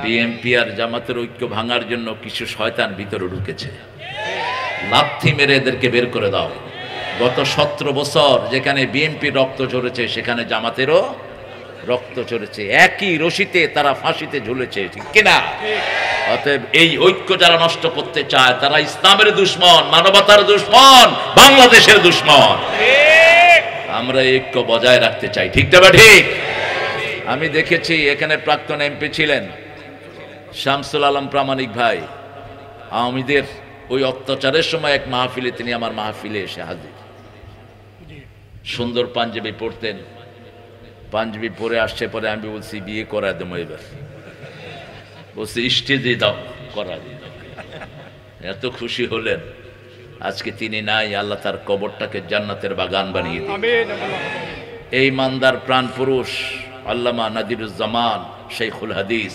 BNP আর জামাতের ঐক্য ভাঙার জন্য কিছু শয়তান ভিতরে ঢুকেছে, লাথি মেরে এদেরকে বের করে দাও। গত 17 বছর যেখানে বিএনপি রক্ত ঝরেছে সেখানে জামাতেরও রক্ত ঝরেছে, একই রশিতে তারা ফাঁসিতে ঝুলেছে, ঠিক কিনা? অতএব এই ঐক্য যারা নষ্ট করতে চায় তারা ইসলামের দুশমন, মানবতার দুশমন, বাংলাদেশের দুশমন। আমরা ঐক্য বজায় রাখতে চাই, ঠিক না? ঠিক। আমি দেখেছি এখানে প্রাক্তন এমপি ছিলেন শামসুল আলম প্রামাণিক ভাই, আওয়ামীদের ওই অত্যাচারের সময় এক মাহফিলে তিনি আমার মাহফিলে এসে হাজির। সুন্দর পাঞ্জাবি পরতেন, পাঞ্জাবি পরে আসছে, পরে আমি বলছি বিয়ে করা দেবো এবার, বলছি স্টেজে দাও করা দিই। এত খুশি হলেন। আজকে তিনি নাই, আল্লাহ তার কবরটাকে জান্নাতের বাগান বানিয়ে দিন। এই মানদার প্রাণ পুরুষ আল্লামা নাদিরুজ্জামান শেখুল হাদিস,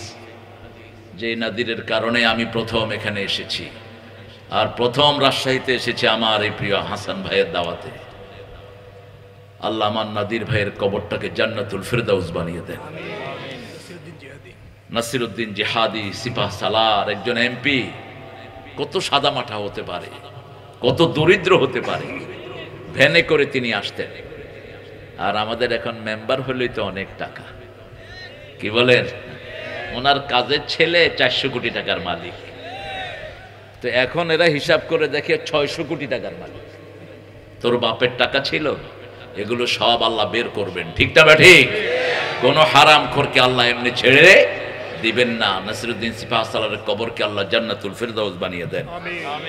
যে নাদিরের কারণে আমি প্রথম এখানে এসেছি, আর প্রথম রাজশাহীতে এসেছি আমার এই প্রিয় হাসান ভাইয়ের দাওয়াতে। আল্লাহ আমার নাদির ভাইয়ের কবরটাকে জান্নাতুল ফিরদাউস বানিয়ে দেন। নাসিরউদ্দিন জিহাদি সিপাহ সালার একজন এমপি, কত সাদা মাঠা হতে পারে, কত দরিদ্র হতে পারে, ভ্যানে করে তিনি আসতেন। আর আমাদের এখন মেম্বার হলেই তো অনেক টাকা, কি বলেন? ওনার কাজের ছেলে 400 কোটি টাকার মালিক, তো এখন এরা হিসাব করে দেখে 600 কোটি টাকার মালিক। তোর বাপের টাকা ছিল, এগুলো সব আল্লাহ বের করবেন, ঠিক না? ঠিক। কোন হারাম খোরকে আল্লাহ এমনি ছেড়ে দিবেন না। নাসিরউদ্দিন সিপাহ সালারের কবরকে আল্লাহ জান্নাতুল ফিরদাউস বানিয়ে দেন।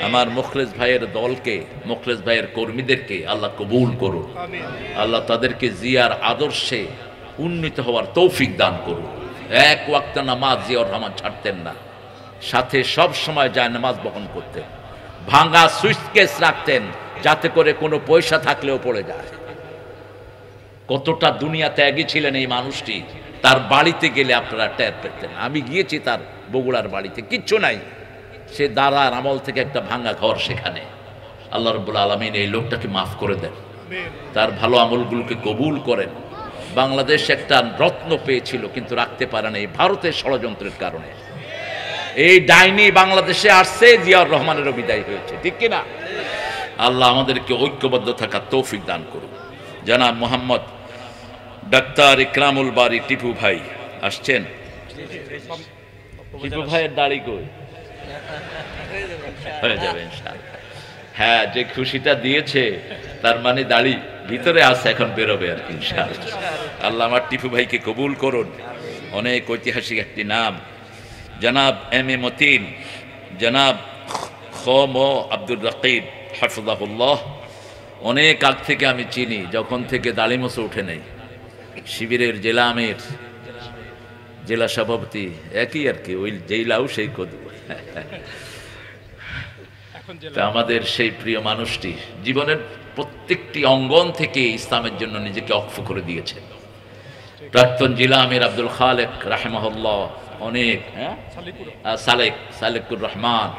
আমার মুখলেস ভাইয়ের দলকে, মুখলেস ভাইয়ের কর্মীদেরকে আল্লাহ কবুল করুন। আল্লাহ তাদেরকে জিয়ার আদর্শে উন্নীত হওয়ার তৌফিক দান করুন। এক ওয়াক্ত নামাজ জিয়াউর রহমান ছাড়তেন না, সাথে সব সময় যায় নামাজ বহন করতেন, ভাঙা সুইটকেস রাখতেন যাতে করে কোনো পয়সা থাকলেও পড়ে যায়। কতটা দুনিয়া ত্যাগী ছিলেন এই মানুষটি। তার বাড়িতে গেলে আপনারা টের পেতেন। আমি গিয়েছি তার বগুড়ার বাড়িতে, কিচ্ছু নাই, সে দাদার আমল থেকে একটা ভাঙা ঘর সেখানে। আল্লাহ রাব্বুল আলামিন এই লোকটাকে মাফ করে দেন, তার ভালো আমলগুলোকে কবুল করেন। বাংলাদেশ একটা রত্ন পেয়েছিল কিন্তু রাখতে পারে না এই ভারতের ষড়যন্ত্রের কারণে। এই ডাইনি বাংলাদেশে আসছে, জিয়াউর রহমানেরও বিদায় হয়েছে, ঠিক কিনা? আল্লাহ আমাদেরকে ঐক্যবদ্ধ থাকার তৌফিক দান করুন। জনাব মোহাম্মদ ডাক্তার ইকরামুল বারী টিপু ভাই আসছেন। টিপু ভাইয়ের দাড়ি কই? হয়ে যাবে ইনশাআল্লাহ। হ্যাঁ, যে খুশিটা দিয়েছে তার মানে দাড়ি ভিতরে আছে, এখন বেরোবে আর কি ইনশাআল্লাহ। আল্লাহ আমার টিপু ভাইকে কবুল করুন। অনেক ঐতিহাসিক একটি নাম, জনাব এম এ মতিন, জনাব খ ম আব্দুর রকিব হাফিজাহুল্লাহ। অনেক আগ থেকে আমি চিনি, যখন থেকে দাড়ি মোছে উঠে নেই। শিবিরের জেলা আমির, জেলা সভাপতি, একই আর কি, ওই যেই লাউ সেই কদু। আমাদের সেই প্রিয় মানুষটি জীবনের প্রত্যেকটি অঙ্গন থেকে ইসলামের জন্য নিজেকে অক্ষ করে দিয়েছেন। প্রাক্তন জেলা আমির আব্দুল খালেক রাহিমাহুল্লাহ, অনেক সালেকুর রহমান,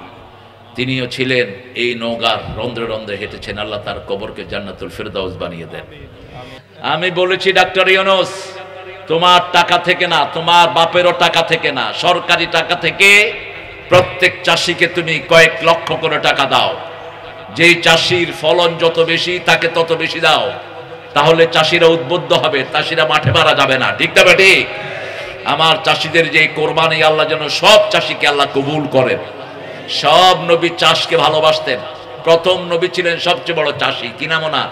তিনিও ছিলেন এই নওগাঁর রন্ধ্রে রন্ধ্রে হেঁটেছেন। আল্লাহ তার কবরকে জান্নাতুল ফিরদাউস বানিয়ে দেন। আমি বলেছি ডাক্তার ইউনূস, তোমার টাকা থেকে না, তোমার বাপেরও টাকা থেকে না, সরকারি টাকা থেকে প্রত্যেক চাষিকে তুমি কয়েক লক্ষ করে টাকা দাও। যেই চাষির ফলন যত বেশি তাকে তত বেশি দাও, তাহলে চাষিরা উদ্বুদ্ধ হবে, চাষিরা মাঠে মারা যাবে না, ঠিক না? ঠিক। আমার চাষিদের যে কোরবানি, আল্লাহ যেন সব চাষিকে আল্লাহ কবুল করেন। সব নবী চাষকে ভালোবাসতেন। প্রথম নবী ছিলেন সবচেয়ে বড় চাষি, কি নাম ওনার?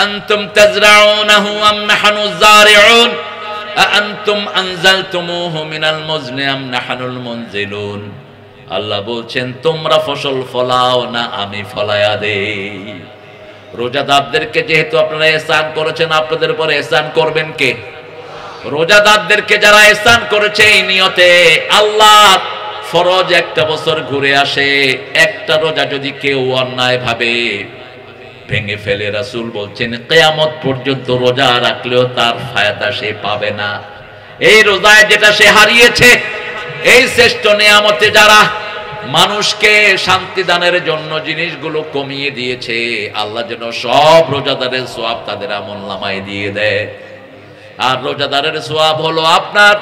আনতুম তাজরাউনাহু আম নাহনুজ যারিউন আনতুম আনজালতুমুহু মিনাল মুজনি আম নাহনুল মুনজিলুন। আল্লাহ বলছেন, তোমরা ফসল ফলাও না আমি ফলায়া দেই। রোজাদারদেরকে যেহেতু আপনারা ইহসান করেছেন, আপনাদের উপরে ইহসান করবেন কে? রোজাদারদেরকে যারা ইহসান করেছে এই নিয়তে, আল্লাহ ফরজ একটা বছর ঘুরে আসে, একটা রোজা যদি কেউ অন্যায় ভাবে ভেঙে ফেলে, রাসূল বলছেন কিয়ামত পর্যন্ত রোজা রাখলেও তার ফায়দা সে পাবে না। এই রোজায় যেটা সে হারিয়েছে, এই শ্রেষ্ঠ নিয়ামতে যারা মানুষকে শান্তি দানের জন্য জিনিসগুলো কমিয়ে দিয়েছে, আল্লাহ যেন সব রোজাদারের সওয়াব তাদের আমলনামায় দিয়ে দেয়। আর রোজাদারের সওয়াব হলো আপনার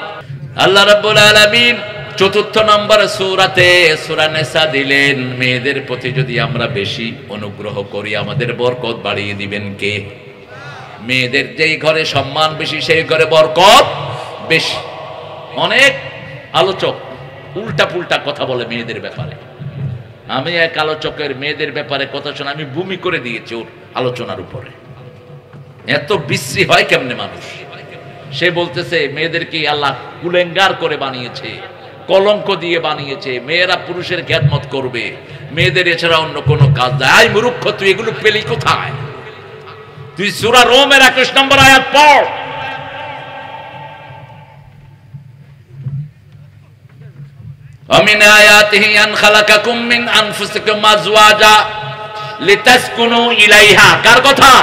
আল্লাহ রাব্বুল আলামিন চতুর্থ নম্বর সূরাতে সূরা নিসা দিলেন, মেয়েদের প্রতি যদি আমরা বেশি অনুগ্রহ করি আমাদের বরকত বাড়িয়ে দিবেন কে? মেয়েদের যেই ঘরে সম্মান বেশি সেই ঘরে বরকত বেশি। অনেক আলোচক উল্টা পুল্টা কথা বলে মেয়েদের ব্যাপারে। আমি এক আলোচকের মেয়েদের ব্যাপারে কথা শুনে আমি বমি করে দিয়েছি ওর আলোচনার উপরে। এত বিশ্রী হয় কেমনে মানুষ? সে বলতেছে মেয়েদেরকে আল্লাহ কুলেঙ্গার করে বানিয়েছে, কলঙ্ক দিয়ে বানিয়েছে, মেয়েরা পুরুষের খেদমত করবে, মেয়েদের এছাড়া অন্য কোনো কাজ নাই। আই মূর্খ, তুই এগুলো পেলি কোথায়? তুই সূরা রোমের 21 নম্বর আয়াত পড়। ومن آياته أن خلقكم من أنفسكم أزواجا لتسكنوا إليها। কার কথা?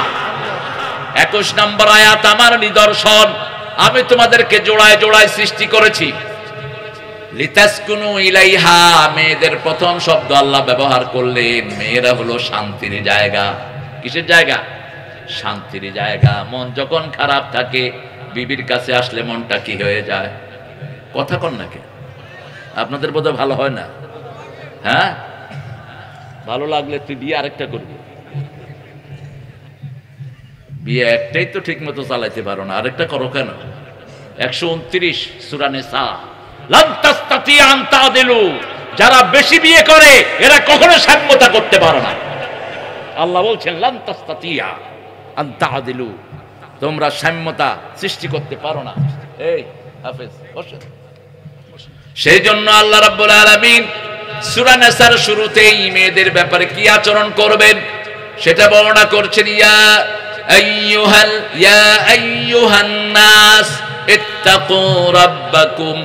21 নম্বর আয়াত, আমার নিদর্শন আমি তোমাদেরকে জোড়ায় জোড়ায় সৃষ্টি করেছি। লিতাসকুনু ইলাইহা, মেয়েদের প্রথম শব্দ আল্লাহ ব্যবহার করলেন। মেয়েরা হলো শান্তির জায়গা। কিসের জায়গা? শান্তির জায়গা। মন যখন খারাপ থাকে বিবির কাছে আসলে মনটা কি হয়ে যায়? কথা কন নাকি? আপনাদের বোধহয় ভালো হয় না? হ্যাঁ, ভালো লাগলে তুই বিয়ে আরেকটা করবি। বিয়ে একটাই তো ঠিক মতো চালাইতে পারো না, আরেকটা করো কেন? 129 সূরা নিসা, লান তাস্তাতিয়া আন তাদিলু, যারা বেশি বিয়ে করে এরা কখনো সাম্যতা করতে পারে না। আল্লাহ বলছেন লান তাস্তাতিয়া আন তাদিলু, তোমরা সাম্যতা সৃষ্টি করতে পারো না। এই হাফেজ বসেন। সেই জন্য আল্লাহ রাব্বুল আলামিন সূরা নিসার শুরুতেই মেয়েদের ব্যাপারে কি আচরণ করবেন সেটা বর্ণনা করছেন। ইয়া আইয়ুহান নাস ইত্তাকু রাব্বাকুম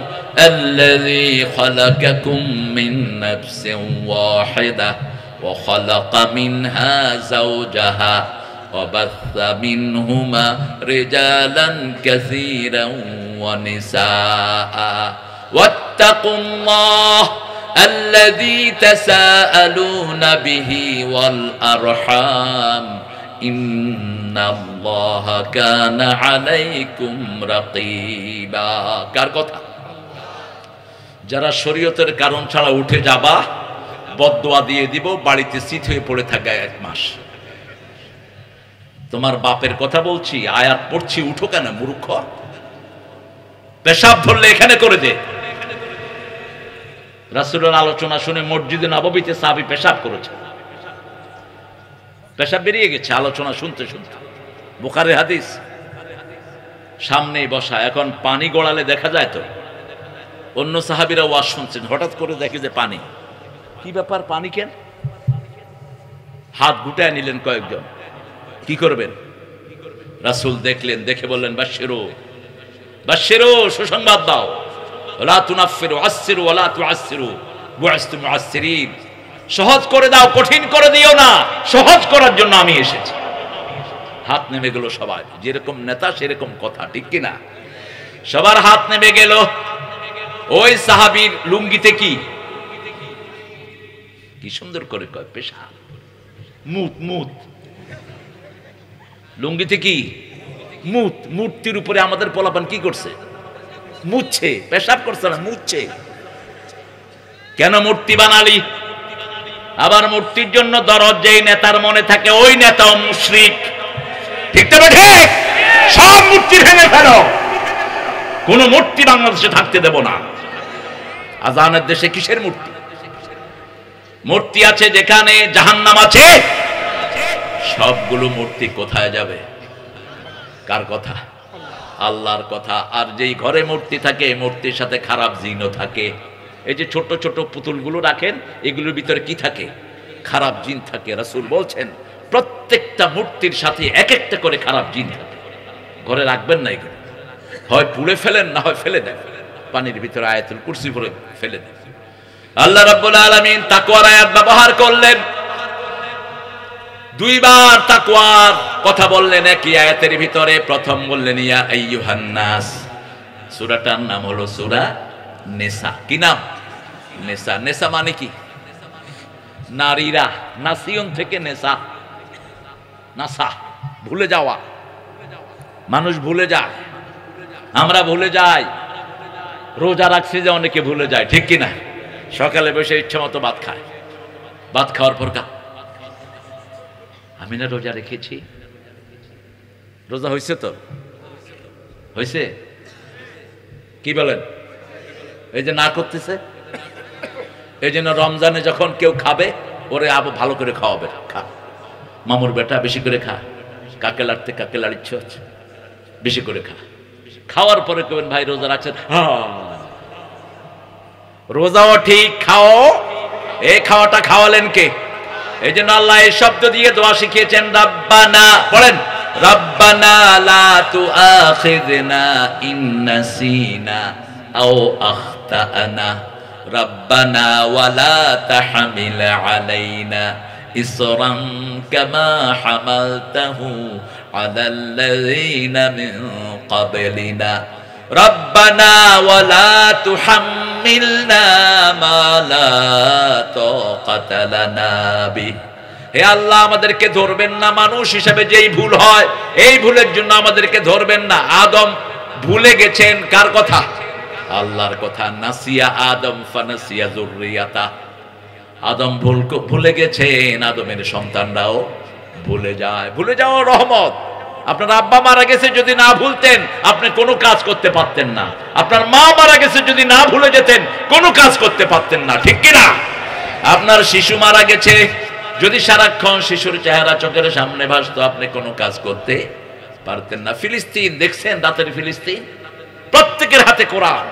আল্লাযী খালাকাকুম মিন নাফসিন ওয়াহিদা ওয়া খালাকা মিনহা যাওজাহা ওয়া বাসসা মিনহুমা রিজালান কাসীরান ওয়া নিসাআ واتقوا الله الذي تساءلون به والأرحام إن الله كان عليكم رقيبا। কার কথা? যারা শরীয়তের কারণ ছাড়া উঠে যাবা, বদদোয়া দিয়ে দিব, বাড়িতে শীত হয়ে পড়ে থাকা 1 মাস। তোমার বাপের কথা বলছি, আয়াত পড়ছি, উঠো কেন মূর্খ? পেশাব ধরলে এখানে করে দে। রাসূলের আলোচনা শুনে মসজিদে নববীতে সাহাবী পেশাব করেছে, পেশাব বেরিয়ে গেছে আলোচনা শুনতে শুনতে। বুখারীর হাদিস, সামনেই বসা। এখন পানি গড়ালে দেখা যায় তো, অন্য সাহাবীরা ওয়াজ শুনছেন, হঠাৎ করে দেখে যে পানি। কি ব্যাপার, পানি কেন? হাত গুটায় নিলেন কয়েকজন, কি করবেন? রাসূল দেখলেন, দেখে বললেন বাশশিরু বাশশিরু, সুসংবাদ দাও। ওয়ালা তুনাফফিরু আসসিরু ওয়ালা তুআসসিরু বুইসতু মুআসসিরিন, সহজ করে দাও, কঠিন করে দিও না, সহজ করার জন্য আমি এসেছি। হাত নেমে গেল সবাই, যেরকম নেতা সেরকম কথা, ঠিক কি না? সবার হাত নেমে গেল। ওই সাহাবীর লুঙ্গিতে কি কি সুন্দর করে কয়, পেশাব, মুত মুত। লুঙ্গিতে কি? মুত। মূর্তির উপরে আমাদের পোলাপান কি করছে? মুছছে, পেশাব করছে না, মুছছে। কেন মূর্তি বানালি? আবার মূর্তির জন্য দরদ যেই নেতার মনে থাকে ওই নেতাও মুশরিক, ঠিক তবে ঠিক? সব মূর্তি ভেঙে ফেলো, কোন মূর্তি বাংলাদেশে থাকতে দেব না। আজানের দেশে কিসের মূর্তি? মূর্তি আছে যেখানে জাহান্নাম আছে। সবগুলো মূর্তি কোথায় যাবে? কার কথা? আল্লাহর কথা। আর যেই ঘরে মূর্তি থাকে মূর্তির সাথে খারাপ জিনও থাকে। এই যে ছোট ছোট পুতুলগুলো রাখেন, এগুলোর ভিতরে কি থাকে? খারাপ জিন থাকে। রাসূল বলছেন প্রত্যেকটা মূর্তির সাথে এক একটা করে খারাপ জিন থাকে। ঘরে রাখবেন না এগুলো, হয় পুড়ে ফেলেন না হয় ফেলে দেন পানির ভিতরে, আয়াতুল কুরসি পড়ে ফেলে দেন। আল্লাহ রাব্বুল আলামিন তাকওয়ার আয়াত ব্যবহার করলেন, 2 বার তাকওয়ার কথা বললেন একই আয়াতের ভিতরে। প্রথম বললেন ইয়া আইয়ুহান নাস, সূরাটার নাম হলো সূরা নিসা। কি নাম? নিসা। নিসা মানে কি? নারীরা। নাসিয়ন থেকে নেসা, নাসা, ভুলে যাওয়া। মানুষ ভুলে যায়, আমরা ভুলে যাই। রোজা রাখছি যে অনেকে ভুলে যায়, ঠিক কিনা? সকালে বসে ইচ্ছা মতো ভাত খায়, ভাত খাওয়ার পর আমি না রোজা রেখেছি। রোজা হয়েছে তো? হয়েছে? কি বলেন? এই যে না করতেছে, এই জন্য রমজানে যখন কেউ খাবে ওরে আবু ভালো করে খাওয়াবে, খা মামুর বেটা বেশি করে খা, কাকে লাড়তে কাকে লাড়িচ্ছ, বেশি করে খা। খাওয়ার পরে কেবেন ভাই রোজা রাখছেন, রোজাও ঠিক, খাও। এই খাওয়াটা খাওয়ালেন কে? এই জন্য আল্লাহ এই শব্দ দিয়ে দোয়া শিখিয়েছেন, রাব্বানা, পড়েন, রাব্বানা লা তুআখিযনা ইন নাসিনা আও আখতানা, রাব্বানা ওয়ালা তাহমিল আলাইনা ইসরান কামা হামালতাহু আলাল্লাযীনা মিন ক্বাবলিনা, রাব্বানা ওয়ালা তুহাম্মিলনা মা লা তাকাতা লানা বিহি। হে আল্লাহ, আমাদেরকে ধরবেন না, মানুষ হিসেবে যেই ভুল হয় এই ভুলের জন্য আমাদেরকে ধরবেন না। আদম ভুলে গেছেন কার কথা? আল্লাহর কথা। নাসিয়া আদম ফানাসিয়া যুররিয়াতা, আদম ভুলে গেছেন, আদমের সন্তানরাও ভুলে যায়। ভুলে যাওয়া রহমত। আপনার আব্বা মারা গেছে, যদি না ভুলতেন আপনি কোনো কাজ করতে পারতেন না। আপনার মা মারা গেছে, যদি না ভুলে যেতেন কোনো কাজ করতে পারতেন না, ঠিক কিনা? আপনার শিশু মারা গেছে, যদি সারাক্ষণ শিশুর চেহারা চোখের সামনে ভাসতো আপনি কোনো কাজ করতে পারতেন না। ফিলিস্তিন দেখছেন, রাতের ফিলিস্তিন, প্রত্যেকের হাতে কোরআন।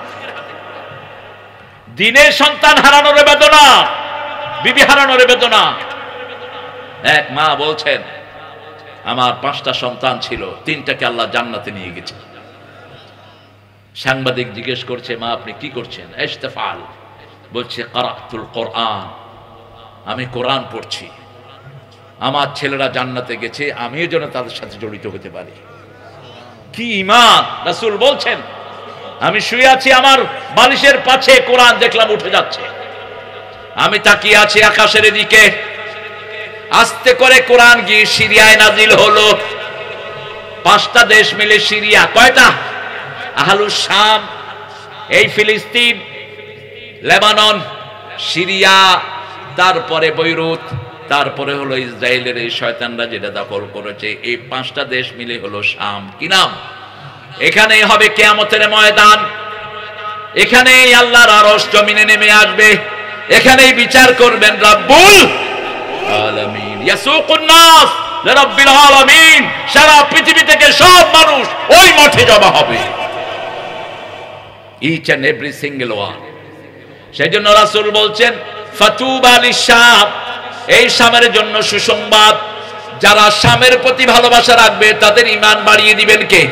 দিনের সন্তান হারানোর বেদনা, বিবি হারানোর বেদনা। এক মা বলছেন, আমার 5টা সন্তান ছিল, 3টাকে আল্লাহ জান্নাতে নিয়ে গেছে। সাংবাদিক জিজ্ঞেস করছে, মা আপনি কি করছেন? ইস্তেফাল, বলছে কারাতুল কোরআন, আমি কোরআন পড়ছি। আমার ছেলেরা জান্নাতে গেছে, আমিও যেন তাদের সাথে জড়িত হতে পারি। কি ঈমান! রাসূল বলছেন, আমি শুয়ে আছি, আমার বালিশের পাশে কোরআন দেখলাম উঠে যাচ্ছে। আমি তাকিয়ে আছি আকাশের দিকে, আস্তে করে কোরআন গিয়ে সিরিয়ায় নাজিল হলো। 5টা দেশ মিলে সিরিয়া, কয়টা? আহলুস শাম, এই ফিলিস্তিন, লেবানন, সিরিয়া, তারপরে বৈরুত, তারপরে হলো ইসরায়েলের এই শয়তানরা যেটা দখল করেছে। এই 5টা দেশ মিলে হলো শাম। কি নাম? এখানেই হবে কিয়ামতের ময়দান, এখানেই আল্লাহর আরশ জমিনে নেমে আসবে, এখানেই বিচার করবেন রব্বুল আলামিন। ইয়াসুকুন নাস লিরাব্বিল আলামিন, সারা পৃথিবী থেকে সব মানুষ ওই মাঠে জমা হবে, each and every single one. সেজন্য রাসূল বলছেন, ফাতুবা লিশাম, এই শামের জন্য সুসংবাদ। যারা শামের প্রতি ভালোবাসা রাখবে তাদের ঈমান বাড়িয়ে দিবেন কে?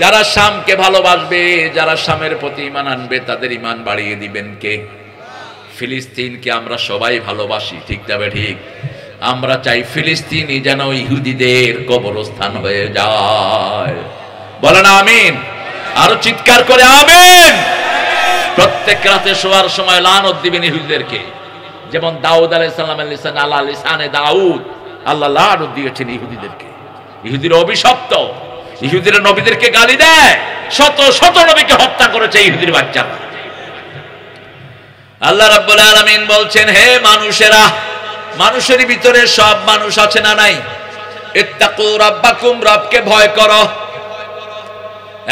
যারা শামকে ভালোবাসবে, যারা শামের প্রতি ঈমান আনবে তাদের ঈমান বাড়িয়ে দিবেন কে? ফিলিস্তিনকে আমরা সবাই ভালোবাসি, ঠিক তবে ঠিক। আমরা চাই ফিলিস্তিনই যেন ইহুদিদের কবরস্থান হয়ে যায়। বলেন আমিন। আরো চিৎকার করে আমিন। প্রত্যেক রাতে শোয়ার সময় লানত দিবেন ইহুদিদেরকে, যেমন দাউদ আলাইহিস সালামের লিসান আলা লিসানে দাউদ আল্লাহ লানত দিয়েছেন ইহুদিদেরকে। ইহুদিরা অভিশপ্ত, ইহুদিরা নবীদেরকে গালি দেয়, শত শত নবীকে হত্যা করেছে ইহুদির বাচ্চারা। আল্লাহ রাব্বুল আলামিন বলছেন, হে মানুষেরা, মানুষের ভিতরে সব মানুষ আছে না নাই? ইত্তাকু রাব্বাকুম, রবকে ভয় করো।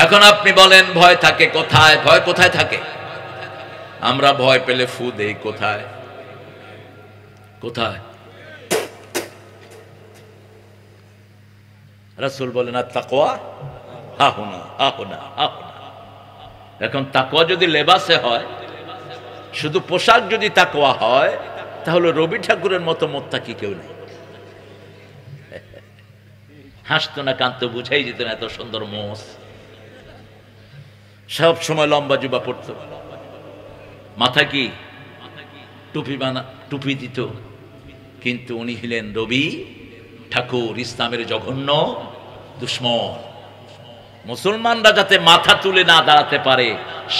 এখন আপনি বলেন ভয় থাকে কোথায়? ভয় কোথায় থাকে? আমরা ভয় পেলে ফু দেই কোথায়? কোথায়? রাসূল বলেন আত-তাকওয়া হাহুনা হাহুনা হাহুনা। এখন তাকওয়া যদি লেবাসে হয়, শুধু পোশাক যদি তাকওয়া হয়, তাহলে রবি ঠাকুরের মতো মোত্তাকি কেউ নেই। হাসতো না কাঁদতো, বুঝাই যেত না, এত সুন্দর মোষ, সব সময় লম্বা জুবা পড়তো, মাথা কি টুপি দিত, কিন্তু উনি হলেন রবি ঠাকুর, ইসলামের জঘন্য দুশ্মন। মুসলমানরা যাতে মাথা তুলে না দাঁড়াতে পারে,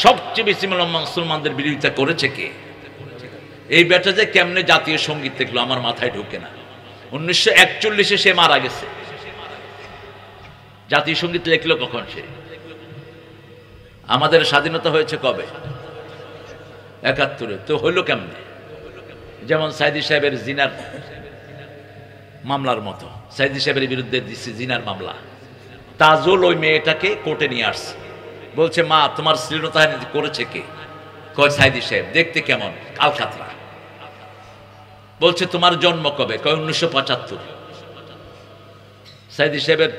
সবচেয়ে বেশি মুসলমানদের বিরোধিতা করেছে কে? এই বেটা যে কেমনে জাতীয় সঙ্গীত দেখলো আমার মাথায় ঢুকে না। 1941 সে মারা গেছে, জাতীয় সঙ্গীত লিখলো কখন সে? আমাদের স্বাধীনতা হয়েছে কবে? ৭১। তো হইল কেমনে? যেমন সাইদি সাহেবের জিনার মামলার মতো, সাইদি সাহেবের বিরুদ্ধে দিচ্ছে জিনার মামলা। তাজুল ওই মেয়েটাকে কোর্টে নিয়ে আসছে, বলছে মা তোমার শ্লীলতাহানি করেছে কে? কয় সাইদি সাহেব। দেখতে কেমন? আলকাতরা। বলছে তোমার জন্ম কবে? কয় ১৯৭৫। সাইদি সাহেবের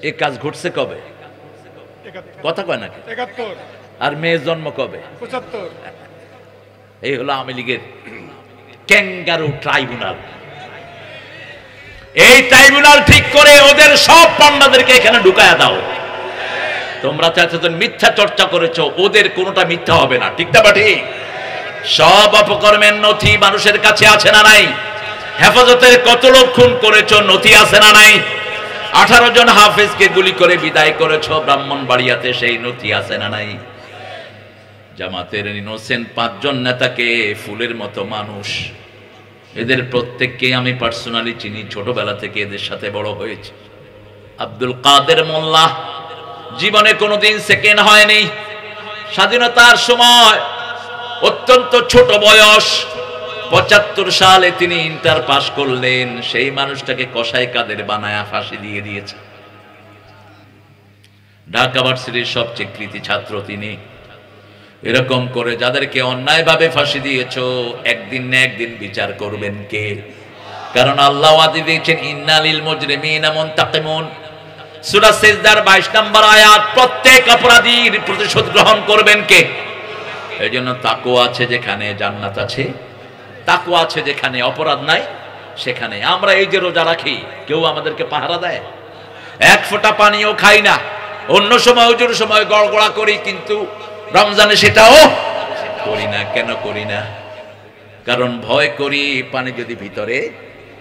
এই কাজ ঘটছে কবে? কথা কয় নাকি? ৭১। আর মেয়ের জন্ম কবে? ৭৫। এই হলো আওয়ামী লীগের ক্যাঙ্গারু ট্রাইব্যুনাল। এই ট্রাইব্যুনাল ঠিক করে ওদের সব পান্ডাদেরকে এখানে ঢুকায়া দাও। তোমরা তো এতদিন মিথ্যা চর্চা করেছো, ওদের কোনোটা মিথ্যা হবে না, ঠিক না বাটি? সব অপকর্মের নথি মানুষের কাছে আছে না নাই? হেফাজতের কত লোক খুন করেছো, নথি আছে না নাই? 18 জন হাফেজকে গুলি করে বিদায় করেছো ব্রাহ্মণবাড়িয়াতে, সেই নথি আছে না নাই? জামাতের ইনোসেন্ট 5 জন নেতাকে ফুলের মতো মানুষ, এদের প্রত্যেককে আমি পার্সোনালি চিনি, ছোটবেলা থেকে এদের সাথে বড় হয়েছে। আব্দুল কাদের মোল্লা জীবনে কোনোদিন সেকেন্ড হয়নি। স্বাধীনতার সময় অত্যন্ত ছোট বয়স, ৭৫ সালে তিনি ইন্টার পাস করলেন। সেই মানুষটাকে কসাই কাদের বানায়া ফাঁসি দিয়ে দিয়েছে। ঢাকা ভার্সিটির সবচেয়ে কৃতি ছাত্র তিনি। এরকম করে যাদেরকে অন্যায়ভাবে ফাঁসি দিয়েছো, একদিন না একদিন বিচার করবেন কে? কারণ আল্লাহ ওয়াদা দিয়েছেন ইন্নালিল মুজরিমিনা মুনতাকিমুন। সূরা সিজদার 22 নম্বর আয়াত। প্রত্যেক অপরাধীর প্রতিশোধ গ্রহণ করবেন কে? এইজন্য তাকওয়া আছে যেখানে জান্নাত আছে, তাকওয়া আছে যেখানে অপরাধ নাই সেখানে। আমরা এই যে রোজা রাখি, কেউ আমাদেরকে পাহারা দেয়? এক ফোঁটা পানিও খাই না। অন্য সময় ওজোর সময় গড়গড়া করি, কিন্তু রমজানে সেটাও করি না। কেন করি না? কারণ ভয় করি পানি যদি ভিতরে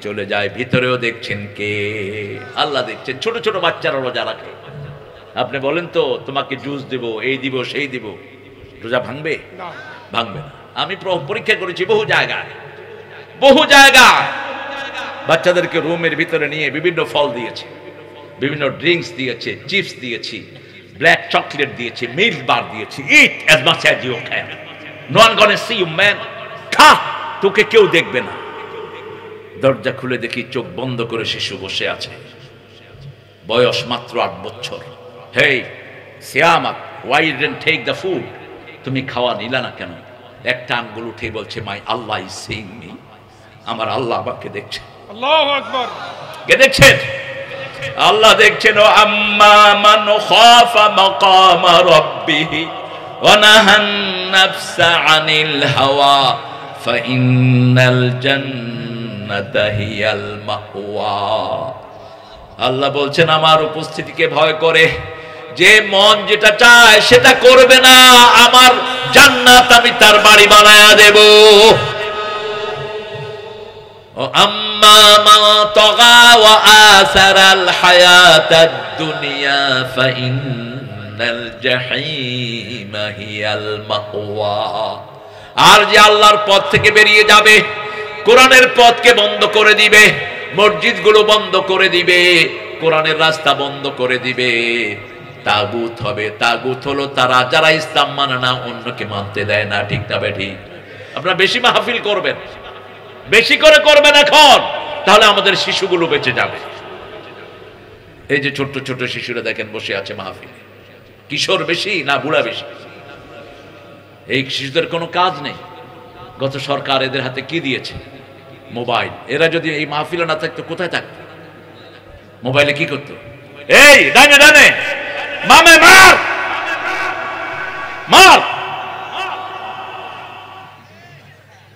চলে যায়। ভিতরেও দেখছেন কে? আল্লাহ দেখছেন। ছোট ছোট বাচ্চারা রোজা রাখে, আপনি বলেন তো তোমাকে জুস দিব, এই দিব, সেই দিব, রোজা ভাঙবে? ভাঙবে না। আমি পরীক্ষা করেছি বহু জায়গায়, বহু জায়গায় বাচ্চাদেরকে রুমের ভিতরে নিয়ে বিভিন্ন ফল দিয়েছে, বিভিন্ন ড্রিঙ্কস দিয়েছে, চিপস দিয়েছি, ব্ল্যাক চকলেট দিয়েছি, মিল্ক বার দিয়েছি। Eat as much as you can, no one gonna see you man. খা, তোকে কেউ দেখবে না। দরজা খুলে দেখি চোখ বন্ধ করে শিশু বসে আছে, বয়স মাত্র 8 বছর। Hey Siamak, why didn't take the food? তুমি খাওয়া নিলা না কেন? একটা আঙ্গুল উঠে বলছে my Allah is seeing me, আমার আল্লাহ আমাকে দেখছে। আল্লাহু আকবার। কে দেখছেন? আল্লাহ দেখছেন। ও আম্মা মান খাফা মাকামা রাব্বিহি ওয়া নাহান নাফসা আনিল হাওয়া ফাইন্নাল জান্নাতা হিয়াল মাওয়া। আল্লাহ বলছেন আমার উপস্থিতিকে ভয় করে যে মন যেটা চায় সেটা করবে না, আমার জান্নাত আমি তার বাড়ি বানায়া দেব। ও আম্মা মান তাগা ওয়া আসারাল হায়াতাদ দুনিয়া ফাইন্নাল জাহিমা হিয়াল মাওয়া। আর যে আল্লাহর পথ থেকে বেরিয়ে যাবে, কোরআনের পথকে বন্ধ করে দিবে, মসজিদগুলো বন্ধ করে দিবে, কোরআনের রাস্তা বন্ধ করে দিবে, তাগুত হবে। তাগুত হলো তারা যারা ইসলাম মানে না, অন্যকে মানতে দেয় না, ঠিক না বেঠি? আপনারা বেশি মাহফিল করবেন, বেশি করে করবেন এখন, তাহলে আমাদের শিশুগুলো বেঁচে যাবে। এই যে ছোট্ট ছোট্ট শিশুরা দেখেন বসে আছে মাহফিলে, কিশোর বেশি না বুড়া বেশি? এই শিশুদের কোনো কাজ নেই। গত সরকার এদের হাতে কি দিয়েছে? মোবাইল। এরা যদি এই মাহফিলে না থাকতো কোথায় থাকতো? মোবাইলে কি করতো? এই ডানে ডানে মামে মার মার।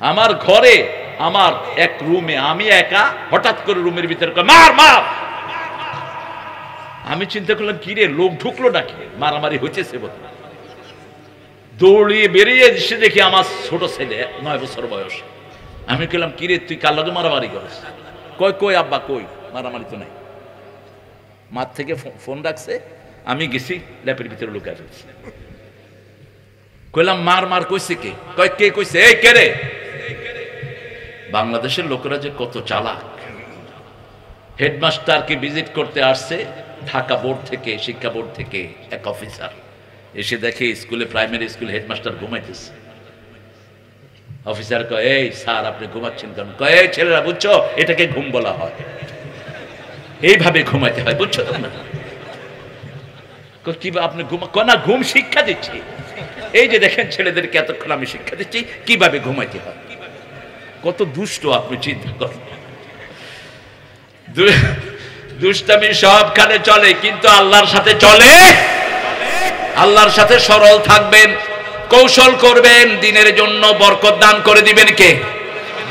আমার ঘরে, আমার এক রুমে আমি একা, হঠাৎ করে রুমের ভিতরে মার মার। আমি চিন্তা করলাম কি রে, লোক ঢুকলো নাকি, মারামারি হইতেছে বোধ। দৌড়িয়ে বেরিয়ে এসে দেখি আমার ছোট ছেলে 9 বছর বয়স। আমি বললাম কি রে তুই কার লগে মারামারি করিস? কই কই আব্বা কই, মারামারি তো নাই। মাঠ থেকে ফোন রাখছে, আমি গেছি ল্যাপের ভিতরে লুকায় ফেলছি। কইলাম মার মার কইছে কে? কয় কে কইছে? এই কে রে? বাংলাদেশের লোকেরা যে কত চালাক। হেডমাস্টারকে ভিজিট করতে আসছে ঢাকা বোর্ড থেকে, শিক্ষা বোর্ড থেকে এক অফিসার। এসে দেখে স্কুলে, প্রাইমারি স্কুল হেডমাস্টার ঘুমাইতেছে। অফিসার কয়, এই স্যার আপনি ঘুমাচ্ছেন কেন? কয়, এই ছেলেরা বুঝছো, এটাকে ঘুম বলা হয়, এইভাবে ঘুমাইতে হয়, বুঝছো তোমরা? কি আপনি না, ঘুম শিক্ষা দিচ্ছি, এই যে দেখেন ছেলেদেরকে এতক্ষণ আমি শিক্ষা দিচ্ছি কিভাবে ঘুমাইতে হয়। কত দুষ্ট আপনি চিন্তা করেন। দুষ্টামি সবখানে চলে, কিন্তু আল্লাহর সাথে চলে। আল্লাহর সাথে সরল থাকবেন, কৌশল করবেন, দিনের জন্য বরকত দান করে দিবেন কে?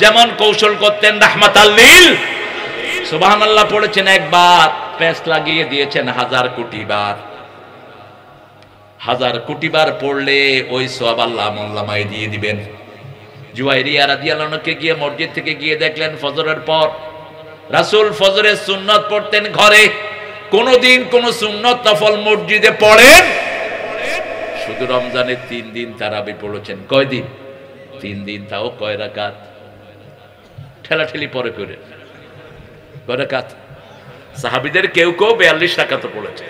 যেমন কৌশল করতেন রাহমাতাল লিল। সুবহানাল্লাহ পড়েছেন একবার, প্যাঁচ লাগিয়ে দিয়েছেন 1000 কোটি বার। 1000 কোটি বার পড়লে ওই সওয়াব আল্লাহ আমলনামায় দিয়ে দিবেন। জুয়াইরিয়া রাদিয়াল্লাহু আনহু গিয়ে মসজিদ থেকে গিয়ে দেখলেন ফজরের পর রাসূল ফজরের সুন্নাত পড়তেন ঘরে, কোনদিন কোন সুন্নাত নফল মসজিদে পড়েন? শুধু রমজানে 3 দিন তারাবি পড়েছেন। কয় দিন? 3 দিন। তাও কয় রাকাত? ঠেলাঠেলি পরে করে কয় রাকাত? সাহাবীদের কেউ কেউ 42 রাকাত পড়েছে,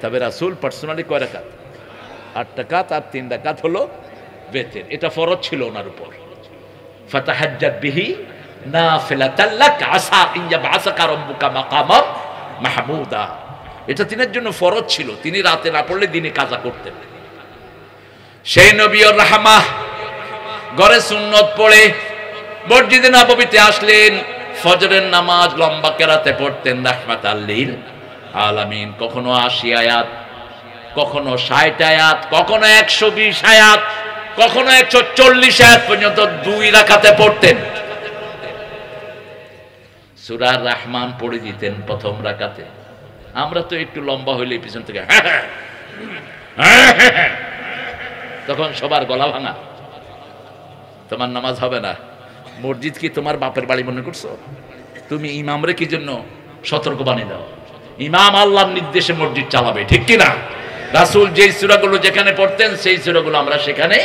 তবে রাসূল পার্সোনালি কয় রাকাত? 8 রাকাত, আর 3 রাকাত হলো বেতের। এটা ফরজ ছিল ওনার উপর। ফাতাহাজ্জাত বিহি নাফিলাতাল লাক আসা ইন ইয়াবআসাকা রাব্বুকা মাকামাম মাহমুদা। এটা তিনের জন্য ফরজ ছিল, তিনি রাতে না পড়লে দিনে কাজা করতেন। সেই নবীর রাহমাহ ঘরে সুন্নত পড়ে মসজিদে নববীতে আসলেন, ফজরের নামাজ লম্বা কেরাতে পড়তেন রাহমাতাল লিল আলামিন। কখনো 80 আয়াত, কখনো 60 আয়াত, কখনো 120 আয়াত, কখনো 140 আয়াত পর্যন্ত 2 রাকাতে পড়তেন। সূরা রহমান পড়ে দিতেন প্রথম রাকাতে। আমরা তো একটু লম্বা হইলে পিছন থেকে তখন সবার গলা ভাঙা, তোমার নামাজ হবে না। মসজিদ কি তোমার বাপের বাড়ি মনে করছো? তুমি ইমামরে কি জন্য সতর্ক বানিয়ে দাও? ইমাম আল্লাহর নির্দেশে মসজিদ চালাবে, ঠিক কিনা? রাসূল যেই সূরাগুলো যেখানে পড়তেন সেই সূরাগুলো আমরা সেখানে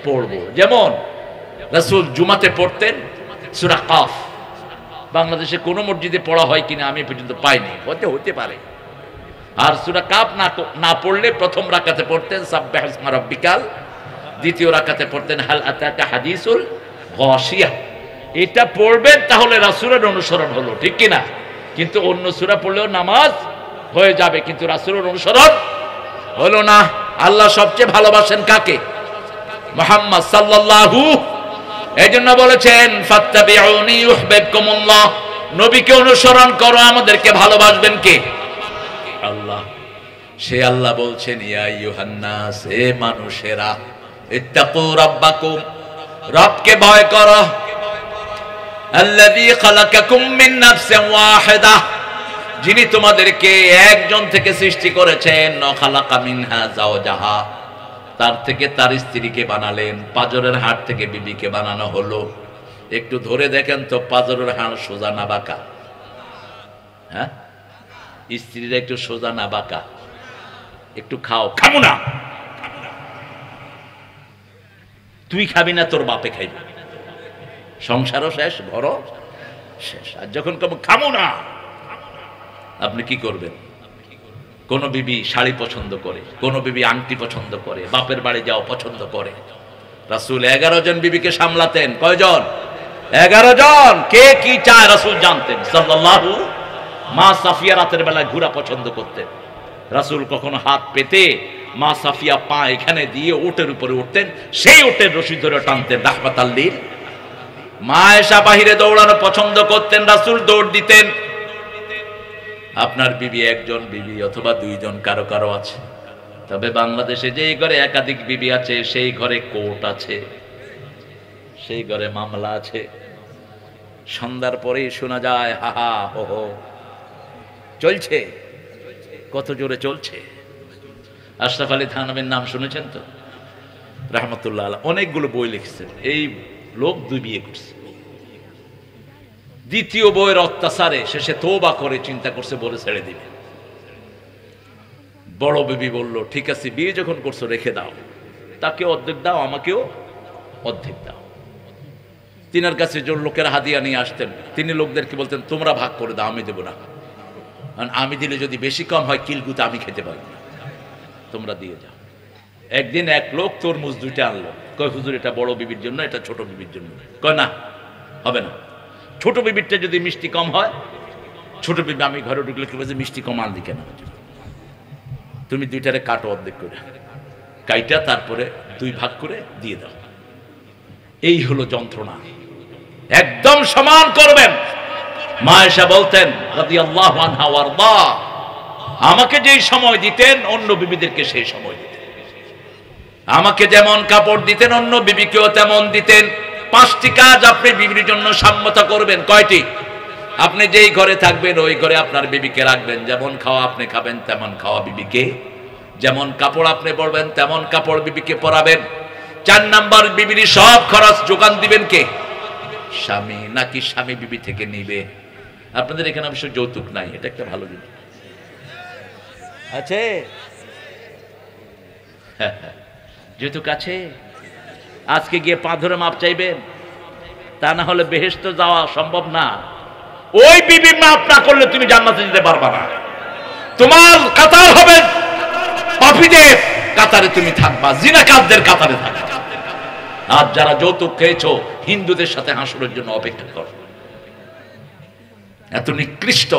পড়বো। যেমন রাসূল জুমাতে পড়তেন সূরা কাফ। বাংলাদেশে কোনো মসজিদে পড়া হয় কিনা আমি পর্যন্ত পাইনি, হতে পারে। আর সূরা কাফ না পড়লে প্রথম রাকাতে পড়তেন সাব্বিহ ইসমা রাব্বিকাল, দ্বিতীয় রাকাতে পড়তেন হাল আতাকা হাদিসুল গাশিয়া। এটা পড়বেন, তাহলে রাসূলের অনুসরণ হলো, ঠিক কিনা? কিন্তু অন্য সূরা পড়লেও নামাজ হয়ে যাবে, কিন্তু রাসূলের অনুসরণ হলো না। আল্লাহ সবচেয়ে ভালোবাসেন কাকে? মুহাম্মদ সাল্লাল্লাহু। এইজন্য বলেছেন ফাত্তাবিউনি ইউহিব্বুকুমুল্লাহ, নবীকে অনুসরণ করো, আমাদেরকে ভালোবাসবেন কে? আল্লাহ। সে আল্লাহ বলছেন ইয়া আইয়ুহান নাস, হে মানুষেরা, ইত্তাকু রাব্বাকুম, রবকে ভয় করো, আল্লাযী খালাকাকুম মিন নাফসিন ওয়াহিদা, যিনি তোমাদেরকে একজন থেকে সৃষ্টি করেছেন। খালাকা মিনহা যাওজাহা, তার থেকে তার স্ত্রীকে বানালেন। পাজরের হাড় থেকে বিবিকে বানানো হলো। একটু ধরে দেখেন তো পাজরের হাড় সোজা না বাঁকা? হ্যাঁ, স্ত্রীরা একটু সোজা না বাঁকা? একটু খাও, খাবো না, তুই খাবি না, তোর বাপে খাইবে, সংসারও শেষ, ঘরও শেষ। আর যখন খাবো না, আপনি কি করবেন? কোন বিবি শাড়ি পছন্দ করে, কোন বিবি আংটি পছন্দ করে, বাপের বাড়ি যাও পছন্দ করে। রাসূল 11 জন বিবিকে সামলাতেন। কয়জন? 11 জন। কে কি চায় রাসূল জানতেন সাল্লাল্লাহু। মা সাফিয়া রাতের বেলায় ঘোরা পছন্দ করতেন। রাসূল কখনো হাত পেতে মা সাফিয়া পা এখানে দিয়ে ওটের উপরে উঠতেন, সেই ওটের রশি ধরে টানতেন রাহমাতাল লিল। মা আয়েশা বাহিরে দৌড়ানো পছন্দ করতেন, রাসূল দৌড় দিতেন। আপনার বিবি একজন বিবি অথবা 2 জন, কারো কারো আছে। তবে বাংলাদেশে যেই ঘরে একাধিক বিবি আছে সেই ঘরে কোর্ট আছে, সেই ঘরে মামলা আছে। সন্ধ্যার পরেই শোনা যায় হা হা হো হো চলছে, কত জোরে চলছে। আশরাফ আলী থানভীর নাম শুনেছেন তো? রাহমাতুল্লাহ আলাইহি অনেকগুলো বই লিখছেন। এই লোক 2 বিয়ে করছে। দ্বিতীয় বইয়ের অত্যাচারে শেষে তওবা করে চিন্তা করছে বলে ছেড়ে দিবে। বড় বিবি বলল, ঠিক আছে, বিয়ে যখন করছো রেখে দাও, তাকে অর্ধেক দাও, আমাকেও অর্ধেক দাও। তিনার কাছে যে লোকের হাদিয়া নিয়ে আসতেন, তিনি লোকদেরকে বলতেন তোমরা ভাগ করে দাও, আমি দেব না, কারণ আমি দিলে যদি বেশি কম হয় কিলগুতে আমি খেতে পারবো না, তোমরা দিয়ে যাও। একদিন এক লোক তরমুজ দুইটা আনলো, কয় হুজুর এটা বড় বিবির জন্য, এটা ছোট বিবির জন্য। কয় না, হবে না, ছোট বিবিরটা যদি মিষ্টি কম হয়, ছোট বিবি, আমি ঘরে ঢুকলে কি বলছে মিষ্টি কম আনলি কেন, তুমি দুইটারে কাটো অর্ধেক করে, কাইটা তারপরে দুই ভাগ করে দিয়ে দাও। এই হলো যন্ত্রণা, একদম সমান করবেন। মা এসা বলতেন রাদিয়াল্লাহু আনহা ওয়ারদা, আমাকে যেই সময় দিতেন অন্য বিবিদেরকে সেই সময় দিতেন, আমাকে যেমন কাপড় দিতেন অন্য বিবিকেও তেমন দিতেন। 5টি কাজ আপনি বিবির জন্য সম্মত করবেন। কয়টি? আপনি যেই ঘরে থাকবেন ওই ঘরে আপনার বিবিকে রাখবেন, যেমন খাওয়া আপনি খাবেন তেমন খাওয়া বিবিকে, যেমন কাপড় আপনি পরবেন তেমন কাপড় বিবিকে পরাবেন। 4 নাম্বার, বিবির সব খরচ যোগান দিবেন কে? স্বামী, নাকি স্বামী বিবি থেকে নিবে? আপনাদের এখানে অবশ্য যৌতুক নাই, এটা একটা ভালো জিনিস আছে। যৌতুক আছে, আজকে গিয়ে পা ধরে মাপ চাইবেন, তা না হলে বেহেশত যাওয়া সম্ভব না। ওই বিবি মাপ না করলে তুমি জান্নাতে যেতে পারবা না, তোমার কাতার হবে পাপীদের কাতারে, তুমি থাকবা জিনাকারদের কাতারে থাকবা। আর যারা যৌতুক খেয়েছো হিন্দুদের সাথে হাসুরের জন্য অপেক্ষা করো। এত নিকৃষ্ট,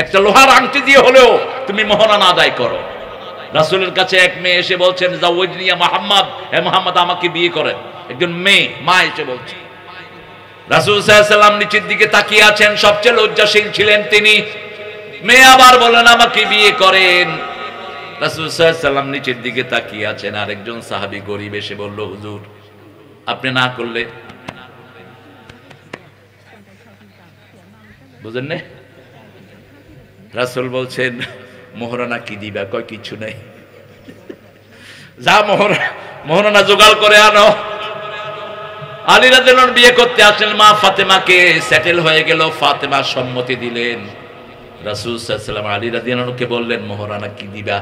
একটা লোহার আংটি দিয়ে হলেও তুমি মোহরানা আদায় করো। রাসূলের কাছে এক মেয়ে এসে বলছেন জাওয়াজনি ইয়া মুহাম্মদ, হে মুহাম্মদ আমাকে বিয়ে করেন। একজন মেয়ে, মা এসে বলছে। রাসূল সাল্লাল্লাহু আলাইহি ওয়াসাল্লাম নিচের দিকে তাকিয়ে আছেন, সবচেয়ে লজ্জাশীল ছিলেন তিনি। মেয়ে আবার বলেন আমাকে বিয়ে করেন। রাসূল সাল্লাল্লাহু আলাইহি ওয়াসাল্লাম নিচের দিকে তাকিয়ে আছেন। আরেকজন সাহাবী গরীব এসে বলল, হুজুর আপনি না করলে, বুঝেন না? রাসূল বলছেন মোহরানা কি দিবা? কয় কিছু নাই, যা মোহরানা জোগাড় করে আনো। আলী রাদিয়াল্লাহু আনহু বিয়ে করতে আসলেন, মা ফাতেমাকে সেটেল হয়ে গেল, ফাতেমা সম্মতি দিলেন। রাসূল সাল্লাল্লাহু আলাইহি ওয়াসাল্লাম আলী রাদিয়াল্লাহু আনহুকে বললেন মোহরানা কি দিবা?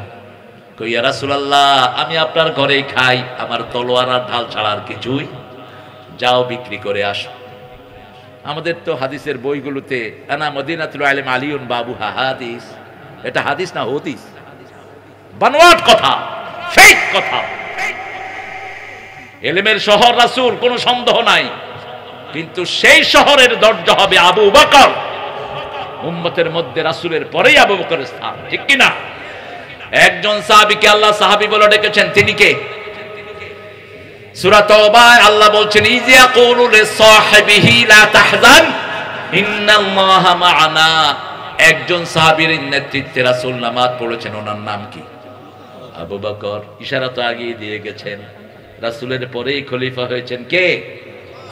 কই ইয়া রাসূলুল্লাহ আমি আপনার ঘরেই খাই, আমার তলোয়ার আর ঢাল ছাড়া আর কিছুই, যাও বিক্রি করে আসো। আমাদের তো হাদিসের বইগুলোতে আনা মদিনাতুল ইলম আলিউন বাবুহা হাদিস, এটা হাদিস না হদিস, বানোয়াট কথা, ফেক কথা। ইলমের শহর রাসূল, কোনো সন্দেহ নাই, কিন্তু সেই শহরের দরজা হবে আবু বকর। উম্মতের মধ্যে রাসূলের পরেই আবু বকরের স্থান, ঠিক কি না? একজন সাহাবীকে আল্লাহ সাহাবী বলে ডেকেছেন, তিনি কে? সূরা তাওবায় আল্লাহ বলছেন ইযা ইয়াকুলু লিসাহিবিহি লা তাহজান ইন্নাল্লাহা মা'ানা। একজন সাহাবীর নেতৃত্বে রাসূল নামাজ পড়েছেন, ওনার নাম কি? আবু বকর। ইশারা তো আগেই দিয়ে গেছেন, রাসূলের পরেই খলিফা হয়েছেন কে?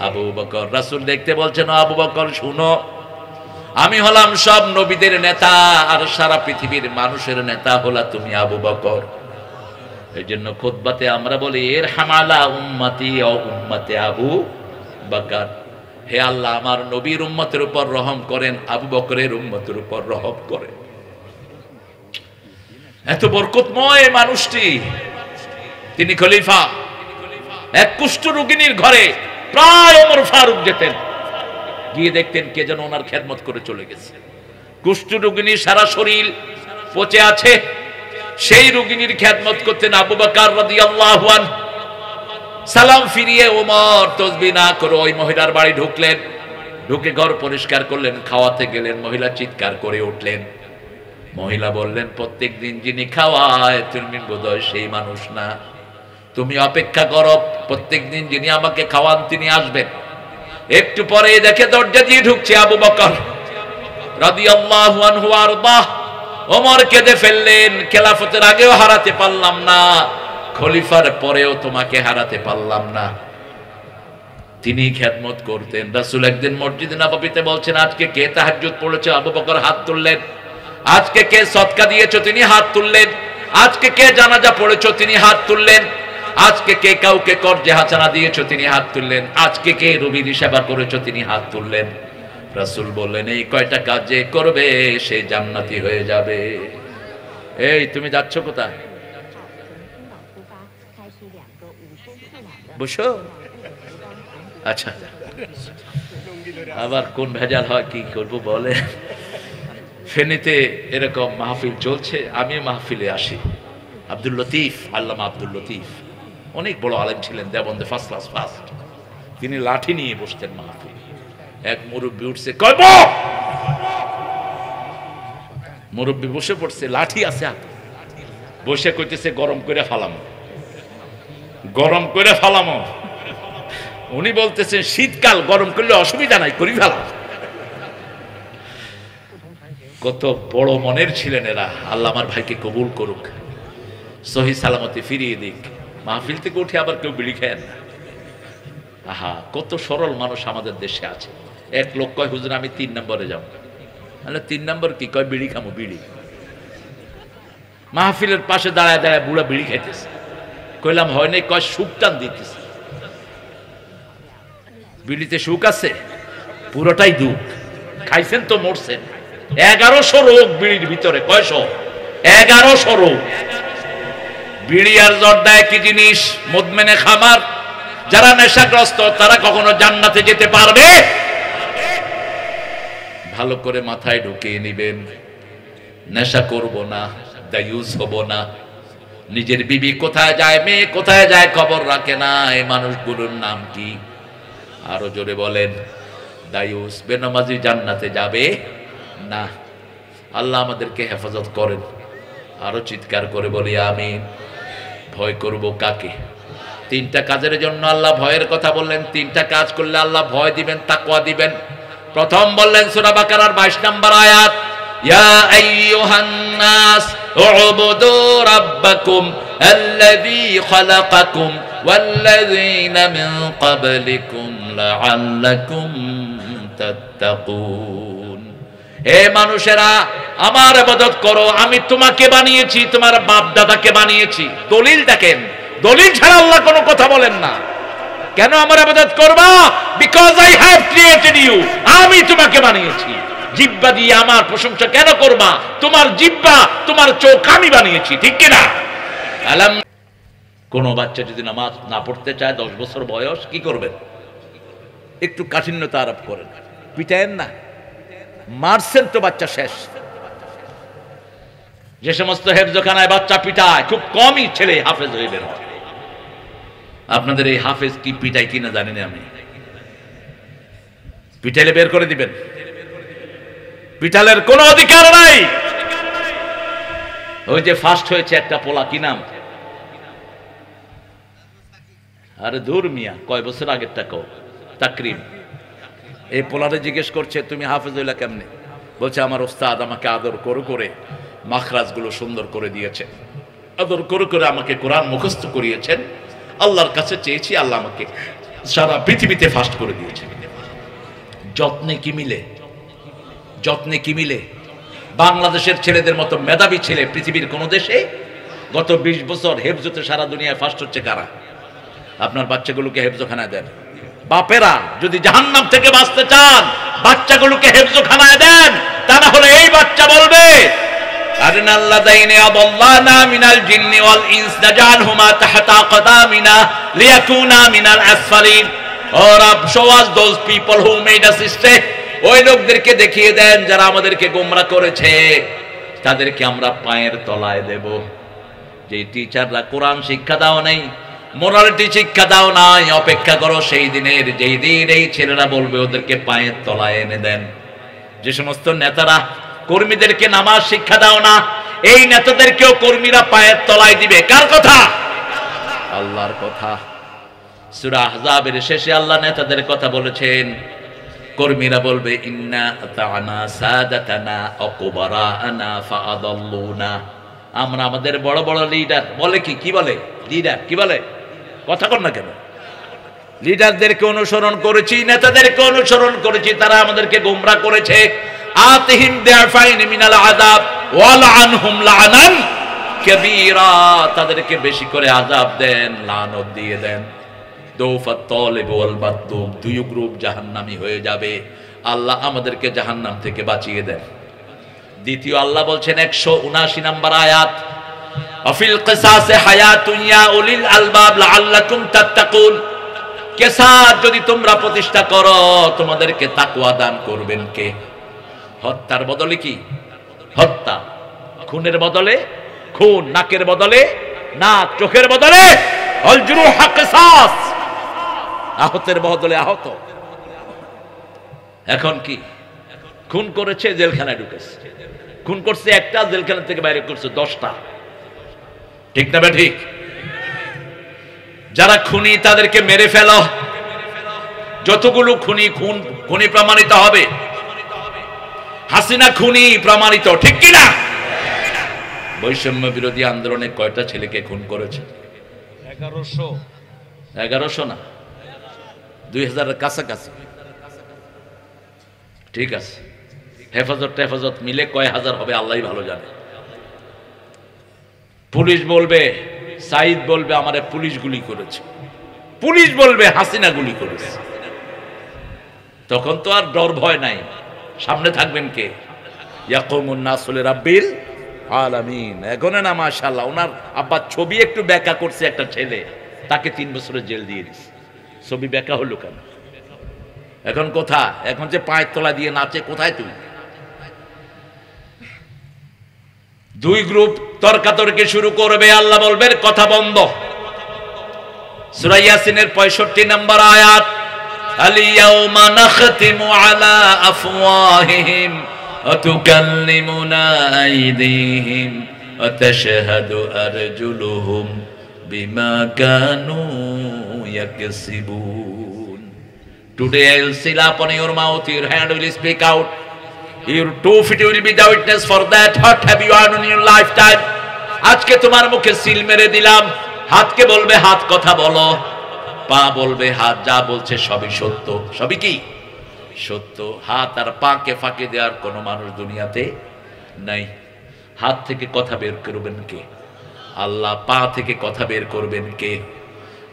আবু বকর। রাসূল দেখতে বলছেন, আবু বকর শুনো, আমি হলাম সব নবীদের নেতা, আর সারা পৃথিবীর মানুষের নেতা হলা তুমি আবু বকর। এই জন্য খুতবাতে আমরা বলি ইরহাম আলা উম্মতি ও উম্মতে আবু বকর, হে আল্লাহ আমার নবীর উম্মতের উপর রহম করেন, আবু বকরের উম্মতের উপর রহম করেন। এত বরকতময় মানুষটি, তিনি খলিফা। এক কুষ্ঠ রোগিনীর ঘরে প্রায় ওমর ফারুক যেতেন, গিয়ে দেখতেন কে যেন ওনার খেদমত করে চলে গেছে। কুষ্ঠ রোগিনী সারা শরীর পচে আছে, সেই রোগিনীর খেদমত করতেন আবু বকর রাদিয়াল্লাহু আনহু। সালাম ফিরিয়ে ওমর তাসবিহ না করে ওই মহিলার বাড়ি ঢুকলেন, ঢুকে ঘর পরিষ্কার করলেন, খাওয়াতে গেলেন, মহিলা চিৎকার করে উঠলেন। মহিলা বললেন প্রত্যেকদিন যিনি খাওয়ায় তুমি বোধহয় সেই মানুষ না, তুমি অপেক্ষা করো, প্রত্যেকদিন যিনি আমাকে খাওয়ান তিনি আসবেন। একটু পরে দেখে দরজা দিয়ে ঢুকছে আবু বকর রাদিয়াল্লাহু আনহু আরদা। ওমর কেঁদে ফেললেন, খেলাফতের আগেও হারাতে পারলাম না, খলিফার পরেও তোমাকে হারাতে পারলাম না। তিনি খেদমত করতেন। রাসূল একদিন মসজিদে নববীতে বলছেন আজকে কে তাহাজ্জুদ পড়েছে? আবু বকর হাত তুললেন। আজকে কে সদকা দিয়েছো? তিনি হাত তুললেন। আজকে কে জানাজা পড়েছো? তিনি হাত তুললেন। আজকে কে কাউকে কর্জে হাসানা দিয়েছো? তিনি হাত তুললেন। আজকে কে রোগীর সেবা করেছো? তিনি হাত তুললেন। রাসূল বললেন এই কয়টা কাজ যে করবে সে জান্নাতি হয়ে যাবে। এই তুমি যাচ্ছ কোথায়? বসো। আচ্ছা, আবার কোন ভেজাল হয় কি করব বলে। ফেনীতে এরকম মাহফিল চলছে, আমি মাহফিলে আসি, আব্দুল লতিফ, আল্লামা আব্দুল লতিফ অনেক বড় আলেম ছিলেন, দেওবন্দে ফার্স্ট ক্লাস ফার্স্ট। তিনি লাঠি নিয়ে বসতেন মাহফিল। এক মুরব্বী উঠছে, কইব মুরব্বী বসে পড়ছে, লাঠি আছে হাতে, বসে কইতেছে গরম করে ফালামো, গরম করে ফালামো। উনি বলতেছেন শীতকাল, গরম করলে অসুবিধা নাই, করি ফেলা। কত বড় মনের ছিলেন এরা। আল্লাহ আমার ভাইকে কবুল করুক, সহি সালামতে ফিরিয়ে দিক। মাহফিল থেকে উঠে আবার কেউ বিড়ি খায় না। আহা, কত সরল মানুষ আমাদের দেশে আছে। এক লোক কয়, হুজুর আমি 3 নম্বরে যাব। তাহলে 3 নম্বর কি? কয় বিড়ি খামো, বিড়ি। মাহফিলের পাশে দাঁড়ায় দাঁড়ায় বুড়া বিড়ি খাইতেছে। কইলাম হয় নাই, কয় সুখ টান দিতেছে। বিড়িতে সুখ আছে? পুরোটাই দুঃখ। খাইছেন তো মরছেন। 1100 রোগ বিড়ির ভিতরে। কয়শো? 1100 রোগ। বিড়ি আর জর্দা একই জিনিস, মদমেনে খামার। যারা নেশাগ্রস্ত তারা কখনো জান্নাতে যেতে পারবে? ভালো করে মাথায় ঢুকিয়ে নিবেন, নেশা করব না, দায়ুস হব না। নিজের বিবি কোথায় যায়, মেয়ে কোথায় যায় খবর রাখে না। এই মানুষগুলোর নাম কি? আরো জোরে বলেন। দায়ুস, বেনামাজি জান্নাতে যাবে না। আল্লাহ আমাদেরকে হেফাজত করেন। আরো চিৎকার করে বলি আমিন। ভয় করব কাকে? 3টা কাজের জন্য আল্লাহ ভয়ের কথা বললেন। 3টা কাজ করলে আল্লাহ ভয় দিবেন, তাকওয়া দিবেন। প্রথম বললেন সূরা বাকারার 22 নম্বর আয়াত, ইয়া আইয়ুহান নাস উবুদু রাব্বাকুম আল্লাযী খালাকাকুম ওয়াল্লাযীনা মিন ক্বাবলিকুম লাআল্লাকুম তাত্তাকুন। হে মানুষেরা, আমার ইবাদত করো। আমি তোমাকে বানিয়েছি, তোমার বাপ দাদাকে বানিয়েছি। দলিল দেখেন, দলিল ছাড়া আল্লাহ কোনো কথা বলেন না। কেন আমার ইবাদত করবা? Because I have created you. আমি তোমাকে বানিয়েছি। জিহ্বা দিয়ে আমার প্রশংসা কেন করবা? তোমার জিহ্বা, তোমার চোখ আমি বানিয়েছি, ঠিক কি না? আলাম। কোন বাচ্চা যদি নামাজ না পড়তে চায়, 10 বছর বয়স, কি করবেন? একটু কাঠিন্যতা আরোপ করেন, পিটায়েন না। মারছেন তো বাচ্চা শেষ। যে সমস্ত হেফজখানায় বাচ্চা পিটায়, খুব কমই ছেলে হাফেজ হয়ে বের হয়। আপনাদের এই হাফেজ কি পিটাই কিনা জানি না আমি। পিটাইলে বের করে দিবেন। পিটালের কোনো অধিকার নাই। ওই যে ফার্স্ট হয়েছে একটা পোলা, কি নাম? আরে দূর মিয়া, কয় বছর আগেরটা কও। তাকরিম। এই পোলারে জিজ্ঞেস করছে, তুমি হাফেজ হইলা কেমনে? বলছে, আমার ওস্তাদ আমাকে আদর করে মাখরাজগুলো সুন্দর করে দিয়েছে, আদর করে আমাকে কোরআন মুখস্থ করিয়েছেন। আল্লাহর কাছে চেয়েছি, আল্লাহ আমাকে সারা পৃথিবীতে ফার্স্ট করে দিয়েছেন। যত্নে কি মিলে? যত্নে কি মিলে? বাংলাদেশের ছেলেদের মতো মেধাবী ছেলে পৃথিবীর কোন দেশে? গত 20 বছর হেফজতে সারা দুনিয়ায় ফার্স্ট হচ্ছে কারা? আপনার বাচ্চাগুলোকে হেফজখানায় দেন। বাপেরা যদি জাহান্নাম থেকে বাঁচতে চান, বাচ্চাগুলোকে হেফজখানায় দেন। তা না হলে এই বাচ্চা বলবে, আরনাল্লাযাইনা আদাল্লানা মিনাল জিন্নি ওয়াল ইনস নাজআলহুমা তাহতা কদামিনা লিয়াকুনা মিনাল আসফালিন। Or show us those people who made us stray. ওই লোকদেরকে দেখিয়ে দেন যারা আমাদেরকে গোমরা করেছে, তাদেরকে আমরা পায়ের তলায় দেব। যে টিচাররা কোরআন শিক্ষা দাও নাই, মোরালিটি শিক্ষা দাও নাই, অপেক্ষা করো সেই দিনের, যেই দিন এই ছেলেরা বলবে ওদেরকে পায়ের তলায় এনে দেন। যে সমস্ত নেতারা কর্মীদেরকে নামাজ শিক্ষা দাও না, এই নেতাদেরকেও কর্মীরা পায়ের তলায় দিবে। কার কথা? আল্লাহর কথা। সূরা আহজাবের শেষে আল্লাহ নেতাদের কথা বলেছেন। কর্মীরা বলবে, ইন্না আতানা সাদাতানা ওয়া কুবারানা ফাআদাল্লুনা। আমরা আমাদের বড় বড় লিডার বলে কি বলে? লিডার কি বলে? কথা কর না কেন? লিডারদেরকে অনুসরণ করেছি, নেতাদেরকে অনুসরণ করেছি, তারা আমাদেরকে গোমরা করেছে। আতিহিম দিআফাইন মিনাল আযাব ওয়া লাআনহুম লাআনান কাবীরা। তাদেরকে বেশি করে আযাব দেন, লানত দিয়ে দেন। দৌফাত তালিব ওয়াল মাতলুব, দুই গ্রুপ জাহান্নামী হয়ে যাবে। আল্লাহ আমাদেরকে জাহান্নাম থেকে বাঁচিয়ে দেন। দ্বিতীয় আল্লাহ বলছেন 179 নম্বর আয়াত, আফিল কিসাসে হায়াতুন ইয়া উলিল আলবাব লাআল্লাকুম তাত্তাকুন। কিসাস যদি তোমরা প্রতিষ্ঠা করো, তোমাদেরকে তাকওয়া দান করবেন কে? হত্যার বদলে কি? হত্যা। খুনের বদলে খুন নাকের বদলে নাক, চোখের বদলে আল জুরুহ কিসাস, আহতের বদলে আহত। এখন কি খুন করেছে জেলখানায় ঢুকেছে, খুন করছে একটা, জেলখানা থেকে বাইরে করছে 10টা। ঠিক না ঠিক? যারা খুনি তাদেরকে মেরে ফেলো, যতগুলো খুনি খুনি প্রমাণিত হবে। হাসিনা খুনি প্রমাণিত, ঠিক কিনা? বৈষম্য বিরোধী আন্দোলনে কয়টা ছেলেকে খুন করেছে? 1100 না, 2000-এর কাছাকাছি। ঠিক আছে, হেফাজত মিলে কয় হাজার হবে আল্লাহই ভালো জানে। পুলিশ বলবে, সাইদ বলবে আমারে পুলিশ গুলি করেছে, পুলিশ বলবে হাসিনা গুলি করেছে। তখন তো আর ডর ভয় নাই, সামনে থাকবেন কে? ইয়াকুমুন নাসু লিরাব্বিল আলামিন। এখন না মাশাআল্লাহ, ওনার আব্বা ছবি একটু ব্যাখ্যা করছে একটা ছেলে, তাকে 3 বছরের জেল দিয়ে দিছে। ছবি ব্যাখ্যা হলো কেন? এখন কোথায়? এখন যে পায়ের তলা দিয়ে নাচে, কোথায় তুই? 2 গ্রুপ তর্কাতর্কি শুরু করবে, আল্লাহ বলবেন কথা বন্ধ। সূরা ইয়াসিনের 65 নম্বর আয়াত, আল ইয়াউমা নাখতিমু আলা আফওয়াহিহিম ওয়া তুকাল্লিমুনা আইদিহিম ওয়া তাশহাদু আরজুলুহুম বিমা Kanu ইয়াকসিবুন। Today I will seal upon your mouth, your hand will speak out, your 2 feet will be the witness for that. What have you done in your lifetime? আজকে তোমার মুখে সিল মেরে দিলাম। হাতকে বলবে হাত কথা বলো, পা বলবে হাত যা বলছে সবই সত্য। সবই কি সত্য? হাত আর পাকে ফাঁকে দেওয়ার কোনো মানুষ দুনিয়াতে নাই। হাত থেকে কথা বের করবেন কে? আল্লাহ। পা থেকে কথা বের করবেন কে?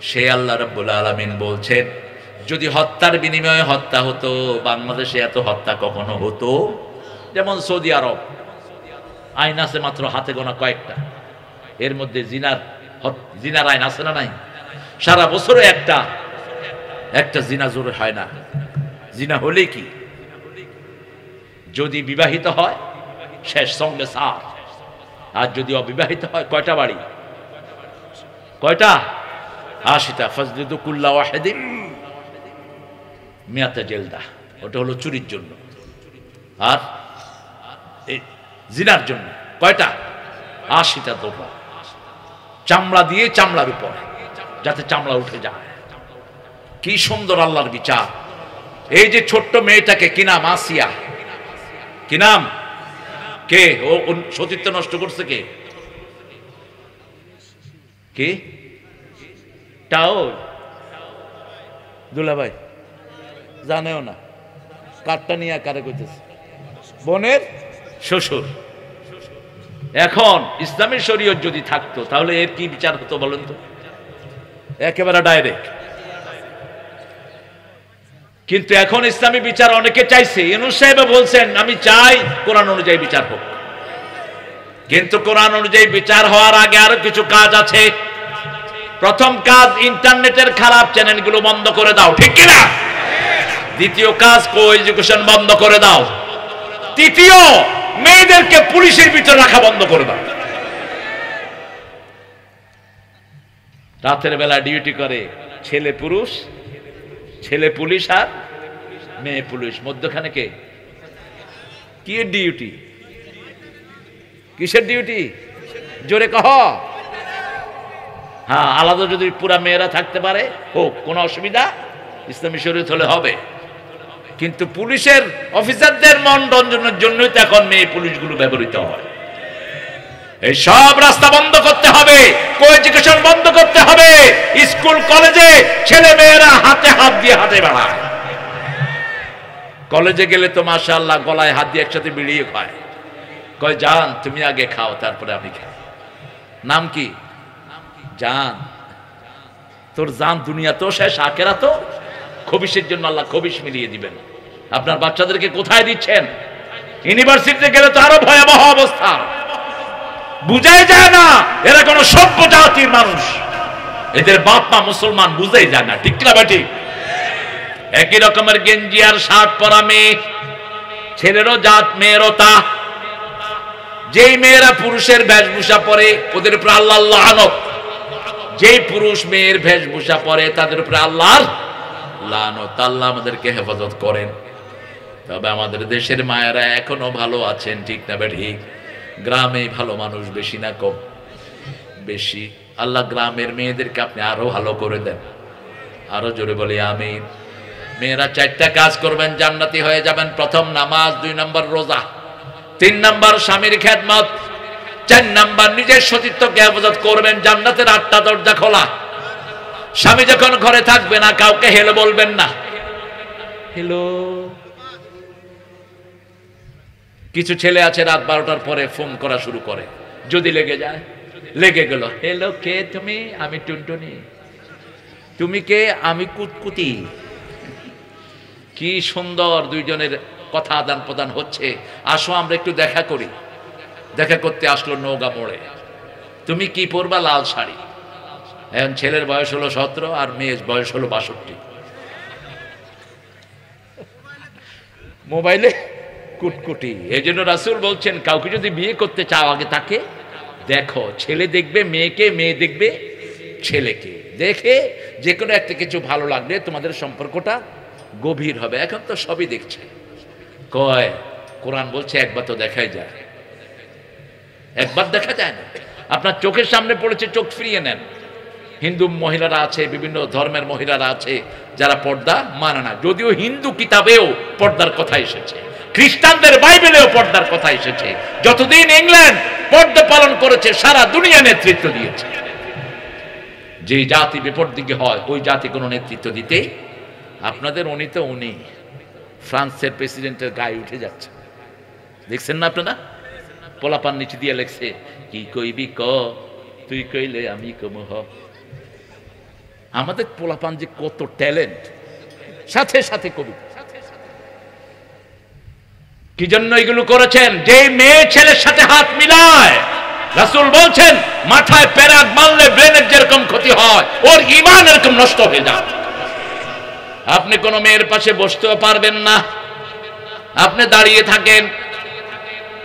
সে আল্লাহ রাব্বুল আলামিন বলছেন, যদি হত্যার বিনিময়ে হত্যা হতো, বাংলাদেশে এত হত্যা কখনো হতো? যেমন সৌদি আরব আইন আছে মাত্র হাতে গোনা কয়েকটা, এর মধ্যে জিনার আইন আছে না নাই? সারা বছরে একটা জিনা জোরে হয় না। জিনা হলে কি, যদি বিবাহিত হয় শেষ, সঙ্গে সার। আর যদি অবিবাহিত হয় কয়টা বাড়ি? কয়টা? 80টা। ফাজলিদু কুল্লা ওয়াহিদিন মিয়াতা জেলদা। ওটা হলো চুরির জন্য। আর জিনার জন্য কয়টা? 80টা দোষা। চামড়া দিয়ে চামড়ার উপর, যাতে চামড়া উঠে যায়। কি সুন্দর আল্লাহর বিচার! এই যে ছোট্ট মেয়েটাকে, কি নাম? আসিয়া। কি নাম? কে ও? সতীত্ব নষ্ট করছে কে? কে? টাও দুলাভাই জানেও না, কারটা নিয়ে কারে কইতেছে? বোনের শ্বশুর। এখন ইসলামের শরীয়ত যদি থাকতো তাহলে এর কি বিচার হতো বলেন তো? একেবারে ডাইরেক্ট। কিন্তু এখন ইসলামী বিচার অনেকে চাইছে। ইউনূস সাহেব বলছেন, আমি চাই কোরআন অনুযায়ী বিচার হোক, কিন্তু কোরআন অনুযায়ী বিচার হওয়ার আগে আরো কিছু কাজ আছে। প্রথম কাজ, ইন্টারনেটের খারাপ চ্যানেলগুলো বন্ধ করে দাও, ঠিক কিনা? দ্বিতীয় কাজ, কো এডুকেশন বন্ধ করে দাও। তৃতীয়, মেয়েদেরকে পুলিশের ভিতরে রাখা বন্ধ করে দাও। রাতের বেলা ডিউটি করে ছেলে পুরুষ, ছেলে পুলিশ আর মেয়ে পুলিশ, মধ্যখানে কে? কি ডিউটি? কিসের ডিউটি? জোরে কহ। হ্যাঁ, আলাদা যদি পুরা মেয়েরা থাকতে পারে হোক, কোনো অসুবিধা ইসলামী শরীয়ত হলে হবে। কিন্তু পুলিশের অফিসারদের মন রঞ্জনের জন্যই তো এখন মেয়ে পুলিশগুলো ব্যবহৃত হয়। এই সব রাস্তা বন্ধ করতে হবে, কো এডুকেশন বন্ধ করতে হবে। স্কুল কলেজে ছেলে মেয়েরা হাতে হাত দিয়ে হাঁটে বেড়ায়। কলেজে গেলে তো মাশাআল্লাহ গলায় হাত দিয়ে একসাথে বিড়িয়ে খায়। কয় জান তুমি আগে খাও, তারপরে আমি খাই। নাম কি? জান। তোর জান দুনিয়া তো শেষ, আখেরা তো। খবিশের জন্য আল্লাহ খবিশ মিলিয়ে দিবেন। আপনার বাচ্চাদেরকে কোথায় দিচ্ছেন? ইউনিভার্সিটিতে গেলে তো আরো ভয়াবহ অবস্থা। বুঝাই যায় না এরা কোন সভ্য জাতির মানুষ। এদের বাপ মা মুসলমান, বুঝাই যায় না, ঠিক না বেটি? একই রকমের গেঞ্জি আর শার্ট পরা মেয়ে, ছেলেরও জাত মেয়েরও তা। যেই মেয়েরা পুরুষের বেশভূষা পরে ওদের উপর আল্লাহর লানত, যেই পুরুষ মেয়ের বেশভূষা পরে তাদের উপর আল্লাহর লানত। আল্লাহ আমাদেরকে হেফাজত করেন। তবে আমাদের দেশের মায়েরা এখনো ভালো আছেন, ঠিক না ঠিক? গ্রামে ভালো মানুষ বেশি না কম? বেশি। আল্লাহ গ্রামের মেয়েদেরকে আপনি আরো ভালো করে দেন। আরো জোরে বলি আমিন। মেয়েরা 4টা কাজ করবেন, জান্নাতি হয়ে যাবেন। প্রথম নামাজ, 2 নম্বর রোজা, 3 নম্বর স্বামীর খেদমত, 4 নম্বর নিজের সতীত্বকে হেফাজত করবেন। জান্নাতের 8টা দরজা খোলা। স্বামী যখন ঘরে থাকবে না, কাউকে হেলো বলবেন না। হেলো। কিছু ছেলে আছে রাত 12টার পরে ফোন করা শুরু করে, যদি লেগে যায়, লেগে গেল। হেলো, কে তুমি? আমি টুনটুনি। তুমি কে? আমি কুতকুতি। কি সুন্দর দুইজনের কথা আদান প্রদান হচ্ছে। আসো আমরা একটু দেখা করি। দেখা করতে আসলো নৌকা মোড়ে। তুমি কি পরবা? লাল শাড়ি। এখন ছেলের বয়স হলো 17 আর মেয়ের বয়স হলো 62। মোবাইলে কুটকুটি। এই জন্য রাসূল বলছেন, কাউকে যদি বিয়ে করতে চাও আগে তাকে দেখো। ছেলে দেখবে মেয়েকে, মেয়ে দেখবে ছেলেকে। দেখে যে কোনো একটা কিছু ভালো লাগলে তোমাদের সম্পর্কটা গভীর হবে। এখন তো সবই দেখছে। কয় কোরআন বলছে একবার তো দেখাই যায়। একবার দেখা যায় না। আপনার চোখের সামনে পড়েছে, চোখ ফিরিয়ে নেন। হিন্দু মহিলারা আছে, বিভিন্ন ধর্মের মহিলারা আছে যারা পর্দা মানে না, যদিও হিন্দু কিতাবেও পর্দার কথা এসেছে, খ্রিস্টানদের বাইবেলেও পর্দার কথা এসেছে। যতদিন ইংল্যান্ড পর্দা পালন করেছে সারা দুনিয়া নেতৃত্ব দিয়েছে। যে জাতি বিপরদিকে হয় ওই জাতি কোনো নেতৃত্ব দিতে। আপনাদের উনি ফ্রান্সের প্রেসিডেন্টের গায়ে উঠে যাচ্ছে, দেখছেন না আপনারা? পোলাপান নিচে দিয়ে লেখছে, কি কইবি ক, তুই কইলে আমি কম হ। আমাদের পোলাপান যে কত ট্যালেন্ট, সাথে সাথে কবি। কি জন্য এগুলো করেছেন? যে মেয়ে ছেলের সাথে হাত মিলায়, রাসূল বলছেন মাথায় পেরাক মারলে ব্রেনের যেরকম ক্ষতি হয়, ওর ঈমান এরকম নষ্ট হয়ে যায়। আপনি কোনো মেয়ের পাশে বসতেও পারবেন না। আপনি দাঁড়িয়ে থাকেন,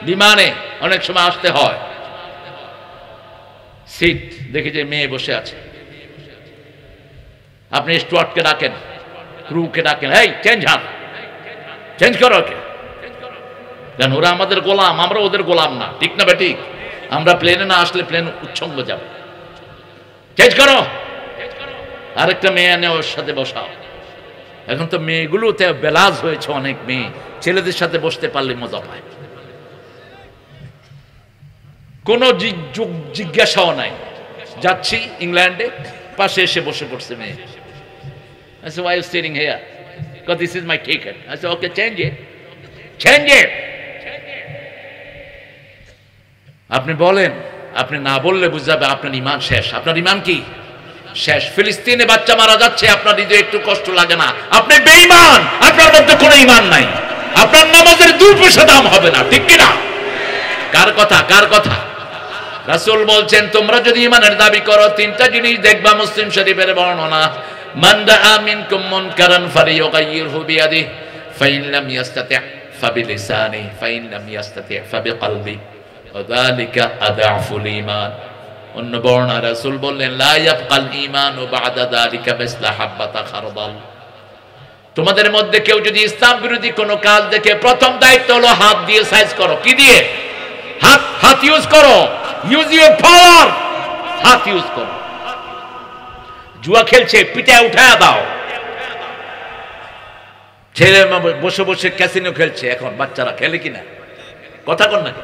বিমানে অনেক সময় আসতে হয়, সিট দেখে যে মেয়ে বসে আছে, আপনি স্টুয়ার্ডকে ডাকেন, ক্রুকে ডাকেন, এই চেঞ্জ হাত, চেঞ্জ করো ওকে। কেন? ওরা আমাদের গোলাম, আমরা ওদের গোলাম না, ঠিক না বেঠিক? আমরা প্লেনে না আসলে প্লেন উচ্ছঙ্গ যাবে। চেঞ্জ করো, আরেকটা মেয়ে এনে ওর সাথে বসাও। এখন তো মেয়েগুলোতে বেলাজ হয়েছে, অনেক মেয়ে ছেলেদের সাথে বসতে পারলে মজা পায়। কোনো জিজ্ঞাসাও নাই। যাচ্ছি ইংল্যান্ডে, পাশে এসে বসে পড়ছে মেয়ে। I said, why are you sitting here? Because this is my ticket. I said, okay, change it. Change it. আপনি বলেন, আপনি না বললে বুঝাবে আপনার ঈমান শেষ। আপনার ঈমান কি শেষ? ফিলিস্তিনে বাচ্চা মারা যাচ্ছে, আপনার হৃদয়ে একটু কষ্ট লাগে না? আপনি বেঈমান, আপনার মধ্যে কোনো ঈমান নাই। আপনার নামাজের 2 পয়সা দাম হবে না, ঠিক কি না? কার কথা? কার কথা? রাসূল বলছেন, তোমরা যদি ঈমানের দাবি করো 3টা জিনিস দেখবা। মুসলিম শরীফের বর্ণনা, মান দাআ মিনকুম মুনকারান ফালিয়ুগাইয়িরহু বিয়াদিহি ফাইন লাম ইয়াস্তাতি' ফাবিলিসানিহি ফাইন লাম ইয়াস্তাতি' ফাবিকলবিহি ওয়া যালিকা আদআফুল ঈমান। অন্য বর্ণনা রাসূল বললেন, লা ইয়াবকাল ঈমানু বা'দা যালিকা মিসলা হাব্বাতা খারদাল। তোমাদের মধ্যে কেউ যদি ইসলাম বিরোধী কোনো কাজ দেখে, প্রথম দায়িত্ব হলো হাত দিয়ে সাইজ করো। কি দিয়ে? হাত ইউজ করো। ইউজ ইউর পাওয়ার। হাত ইউজ করো। জুয়া খেলছে, পিটায় উঠায় দাও। ছেলে বসে বসে ক্যাসিনো খেলছে, এখন বাচ্চারা খেলে কিনা? কথা কন নাকি?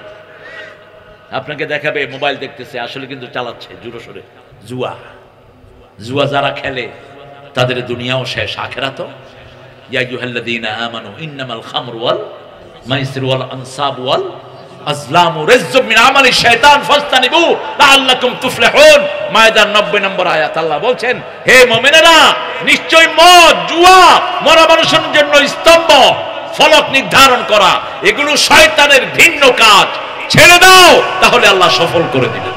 আপনাকে দেখাবে মোবাইল দেখতেছে, আসলে কিন্তু চালাচ্ছে জোরে সোরে জুয়া। জুয়া যারা খেলে তাদের দুনিয়াও শেষ, আখিরাতও। ইয়া আইয়ুহাল্লাযীনা আমানু ইন্নামাল খামরু ওয়াল মাইসিরু ওয়াল আনসাবু ওয়াল আজলামু রিজজুম মিন আমালি শাইতান ফাজতানিবু লাআল্লাকুম তুফলিহুন। মায়দার 90 নম্বর আয়াত। আল্লাহ বলছেন, হে মুমিনেরা, নিশ্চয় মদ, জুয়া মরা মানুষের জন্য স্তম্ভ, ফলক নির্ধারণ করা, এগুলো শয়তানের ভিন্ন কাজ। ছেড়ে দাও, তাহলে আল্লাহ সফল করে দিবেন।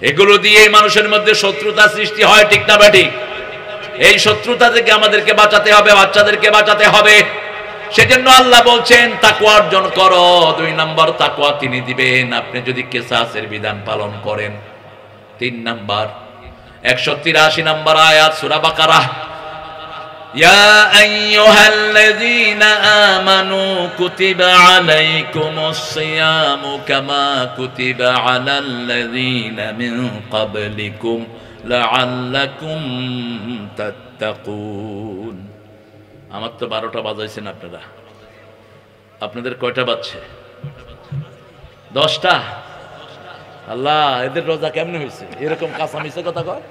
এগুলো দিয়ে মানুষের মধ্যে শত্রুতা সৃষ্টি হয়, ঠিক না বেঠিক? এই শত্রুতা থেকে আমাদেরকে বাঁচাতে হবে, বাচ্চাদেরকে বাঁচাতে হবে। সেজন্য আল্লাহ বলছেন তাকওয়া অর্জন করো। 2 নম্বর তাকওয়া তিনি দিবেন আপনি যদি কিসাসের বিধান পালন করেন। 3 নম্বর 183 নম্বর আয়াত সূরা বাকারা, ইয়া আইয়ুহাল্লাযীনা আমানু কুতিবা আলাইকুমুস সিয়ামু কামা কুতিবা আলাল্লাযীনা মিন ক্বাবলিকুম লাআল্লাকুম তাত্তাকুন। আমার তো 12টা বাজাইছেন আপনাদের কয়টা বাজছে? 10টা। আল্লাহ, এদের রোজা কেমনে হয়েছে? এরকম কাঁচা মিছে কথা কয়।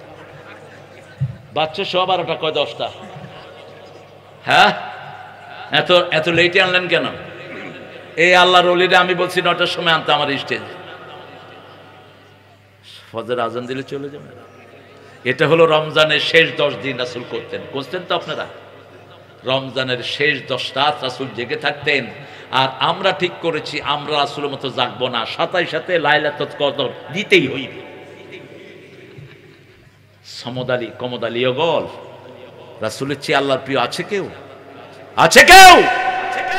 বাচ্চা 12টা কয় 10টা। হ্যাঁ, এত লেটে আনলেন কেন? এই আল্লাহর ওলিরে আমি বলছি 9টার সময় আনতে আমার স্টেজে। ফজর আজান দিলে চলে যাবে। এটা হলো রমজানের শেষ 10 দিন রাসূল করতেন তো আপনারা। রমজানের শেষ 10 রাত রাসূল জেগে থাকতেন। আর আমরা ঠিক করেছি আমরা রাসূলের মতো জাগবো না, সাথে লাইলাতুল কদর দিতেই হইবে। সমদালি কমদালি গল রাসূলের চেয়ে আল্লাহর প্রিয় আছে কেউ? আছে কেউ?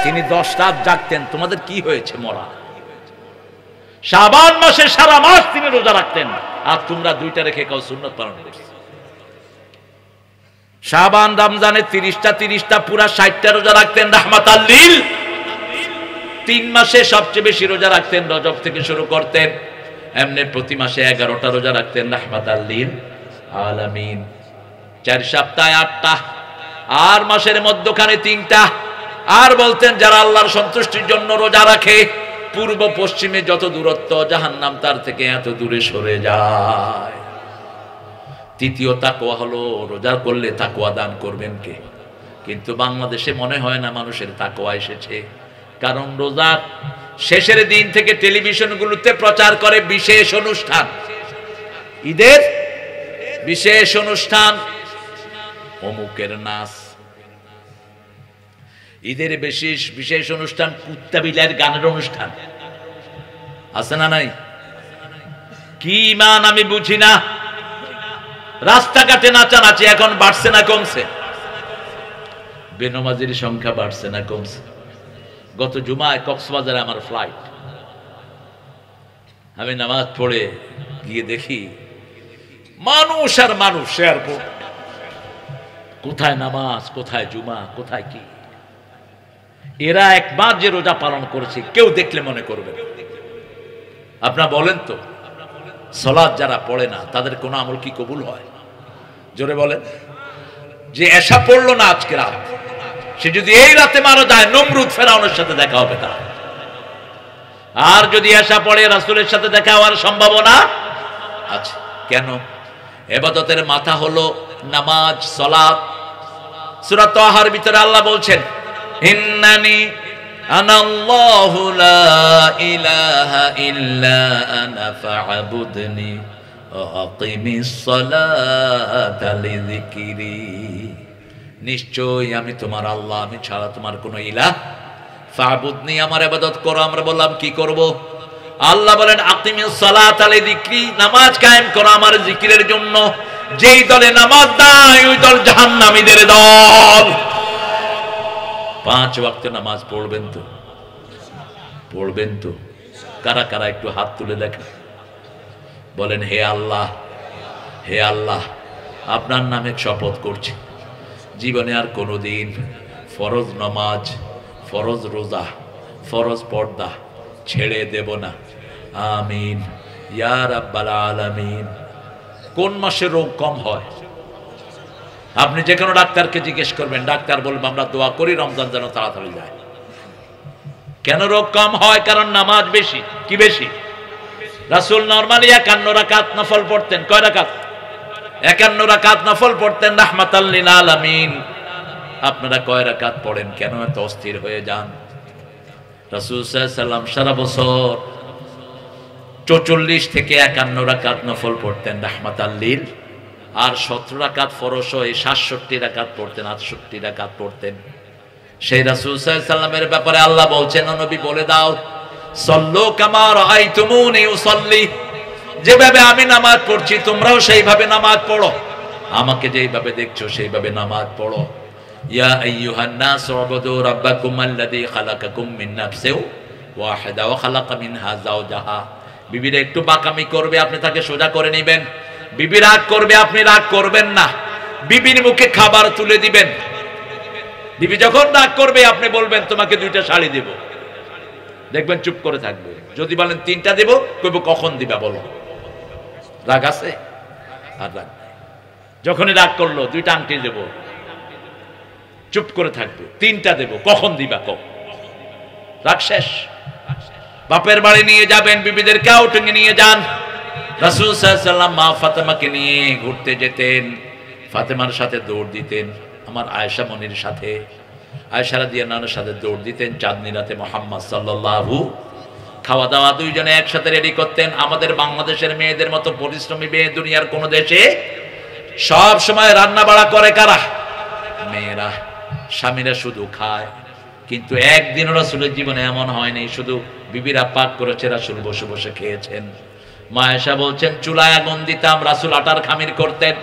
তিনি 10 রাত জাগতেন। তোমাদের কি হয়েছে মরা? শাবান মাসে সারা মাস তিনি রোজা রাখতেন, আর তোমরা 2টা রেখে কাউ সুন্নাত পালন করছো। শাবান রমজানে 30টা পুরা 60টা রোজা রাখতেন রাহমাতাল লিল। 3 মাসে সবচেয়ে বেশি রোজা রাখতেন, রজব থেকে শুরু করতেন। এমনি প্রতি মাসে 11টা রোজা রাখতেন রাহমাতাল লিল আলামিন। 4 সপ্তাহে 8টা, আর মাসের মধ্যখানে 3টা। আর বলতেন যারা আল্লাহর সন্তুষ্টির জন্য রোজা রাখে, পূর্ব পশ্চিমে যত দূরত্ব জাহান্নাম তার থেকে এত দূরে সরে যায়। তৃতীয় তাকওয়া হলো রোজা করলে তাকওয়া দান করবেন কে? কিন্তু বাংলাদেশে মনে হয় না মানুষের তাকওয়া এসেছে। কারণ রোজার শেষের দিন থেকে টেলিভিশনগুলোতে প্রচার করে বিশেষ অনুষ্ঠান, ঈদের বিশেষ অনুষ্ঠান, অমুকের নাচ। ঈদের বিশেষ অনুষ্ঠান কুত্তা বিলাইয়ের গানের অনুষ্ঠান আছে না নাই? কি মান আমি বুঝি না। রাস্তাঘাটে নাচানাচি এখন বাড়ছে না কমছে? বেনমাজির সংখ্যা বাড়ছে না কমছে? গত জুমায় কক্সবাজারে আমার ফ্লাইট, আমি নামাজ পড়ে গিয়ে দেখি মানুষ আর মানুষ। এয়ারপোর্ট, কোথায় নামাজ, কোথায় জুমা, কোথায় কি। এরা একবার যে রোজা পালন করেছে কেউ দেখলে মনে করবে। আপনারা বলেন তো, সালাত যারা পড়ে না তাদের কোনো আমল কি কবুল হয়? জোরে বলেন। যে এশা পড়লো না আজকে রাত, সে যদি এই রাতে মারা যায় নমরুদ ফেরাউনের সাথে দেখা হবে তার। আর যদি এশা পড়ে রাসূলের সাথে দেখা হওয়ার সম্ভাবনা আছে। কেন? ইবাদতের মাথা হলো নামাজ, সালাত। সূরা তাহার ভিতরে আল্লাহ বলছেন, ইন্নানি আনাল্লাহু লা ইলাহা ইল্লা আনা ফা'বুদনি ওয়া আকিমিস সালাতা লিযিকরি। নিশ্চয়ই আমি তোমার আল্লাহ, আমি ছাড়া তোমার কোনো ইলাহ। ফা'বুদনি, আমার ইবাদত করো। আমরা বললাম কি করব? আল্লাহ বলেন আকিমিস সালাতা লিযিকরি, নামাজ কায়েম করো আমার জিকিরের জন্য। যেই দলে নামাজ নাই ওই দল জাহান্নামীদের দল। 5 ওয়াক্ত নামাজ পড়বেন তো? পড়বেন তো? কারা কারা একটু হাত তুলে দেখেন, বলেন হে আল্লাহ, হে আল্লাহ, আপনার নামে শপথ করছি জীবনে আর কোনোদিন ফরজ নামাজ, ফরজ রোজা, ফরজ পর্দা ছেড়ে দেব না। আমিন ইয়া রাব্বাল আলামিন। কোন মাসে রোগ কম হয়? আপনি যে কোনো ডাক্তারকে জিজ্ঞেস করবেন, ডাক্তার বলবে আমরা দোয়া করি রমজান যেন তাড়াতাড়ি যায়। কেন রোগ কম হয়? কারণ নামাজ বেশি। কি বেশি? রাসূল নরমালি 51 রাকাত নফল পড়তেন। কয় রাকাত? 51 রাকাত নফল পড়তেন রাহমাতাল লিল আলামিন। আপনারা কয় রাকাত পড়েন? কেন এত অস্থির হয়ে যান? রাসূল সাল্লাল্লাহু আলাইহি সাল্লাম সারা বছর 44 থেকে 51 রাকাত নফল পড়তেন রাহমাতাল লিল, আর 17 রাকাত ফরজ হয়ে 67 রাকাত পড়তেন, 68 রাকাত পড়তেন। সেই রাসূল সাল্লাল্লাহু আলাইহি সাল্লামের ব্যাপারে আল্লাহ বলছেন, ও নবী বলে দাও, সাল্লু কামা রাআইতুমুনি উসাল্লি, যেভাবে আমি নামাজ পড়ছি তোমরাও সেইভাবে নামাজ পড়ো। আমাকে যেইভাবে দেখছো সেইভাবে নামাজ পড়ো। ইয়া আইয়ুহান নাস উবুদু রাব্বাকুম আল্লাযী খালাকাকুম মিন নাফসিন ওয়াহিদা ওয়া খালাকা মিনহা যাওজাহা। বিবিরা একটু বাঁকামি করবে, আপনি তাকে সোজা করে নেবেন। বিবি রাগ করবে, আপনি রাগ করবেন না। বিবির মুখে খাবার তুলে দিবেন। বিবি যখন রাগ করবে আপনি বলবেন তোমাকে 2টা শাড়ি দেব, দেখবেন চুপ করে থাকবে। যদি বলেন 3টা দেব, কইব কখন দিবা বলো। রাগ আছে আর রাগ নাই। যখনই রাগ করলো 2টা আংটি দেব, চুপ করে থাকবে। 3টা দেব, কখন দিবা কও। রাগ শেষ। বাপের বাড়ি নিয়ে যাবেন, বিবিদেরকে আউটিংয়ে নিয়ে যান। রাসূল সাল্লাল্লাহু আলাইহি ওয়াসাল্লাম মা ফাতেমাকে নিয়ে ঘুরতে যেতেন, ফাতেমার সাথে দৌড় দিতেন। আমার আয়েশা মনির সাথে, আয়েশা রাদিয়াল্লাহু আনহার সাথে দৌড় দিতেন। চাঁদনি রাতে মুহাম্মদ সাল্লাল্লাহু, খাওয়া দাওয়া দুইজনে একসাথে রেডি করতেন। আমাদের বাংলাদেশের মেয়েদের মতো পরিশ্রমী মেয়ে দুনিয়ার কোন দেশে সব সময় রান্না বাড়া করে কারা? মেয়েরা। স্বামীরা শুধু খায়, কিন্তু একদিনও রাসূলের জীবনে এমন হয়নি শুধু বিবিরা পাক করেছে, রাসূল বসে বসে খেয়েছেন। মা আয়েশা বলছেন চুলায় আগুন দিতাম, রাসূল আটার খামির করতেন।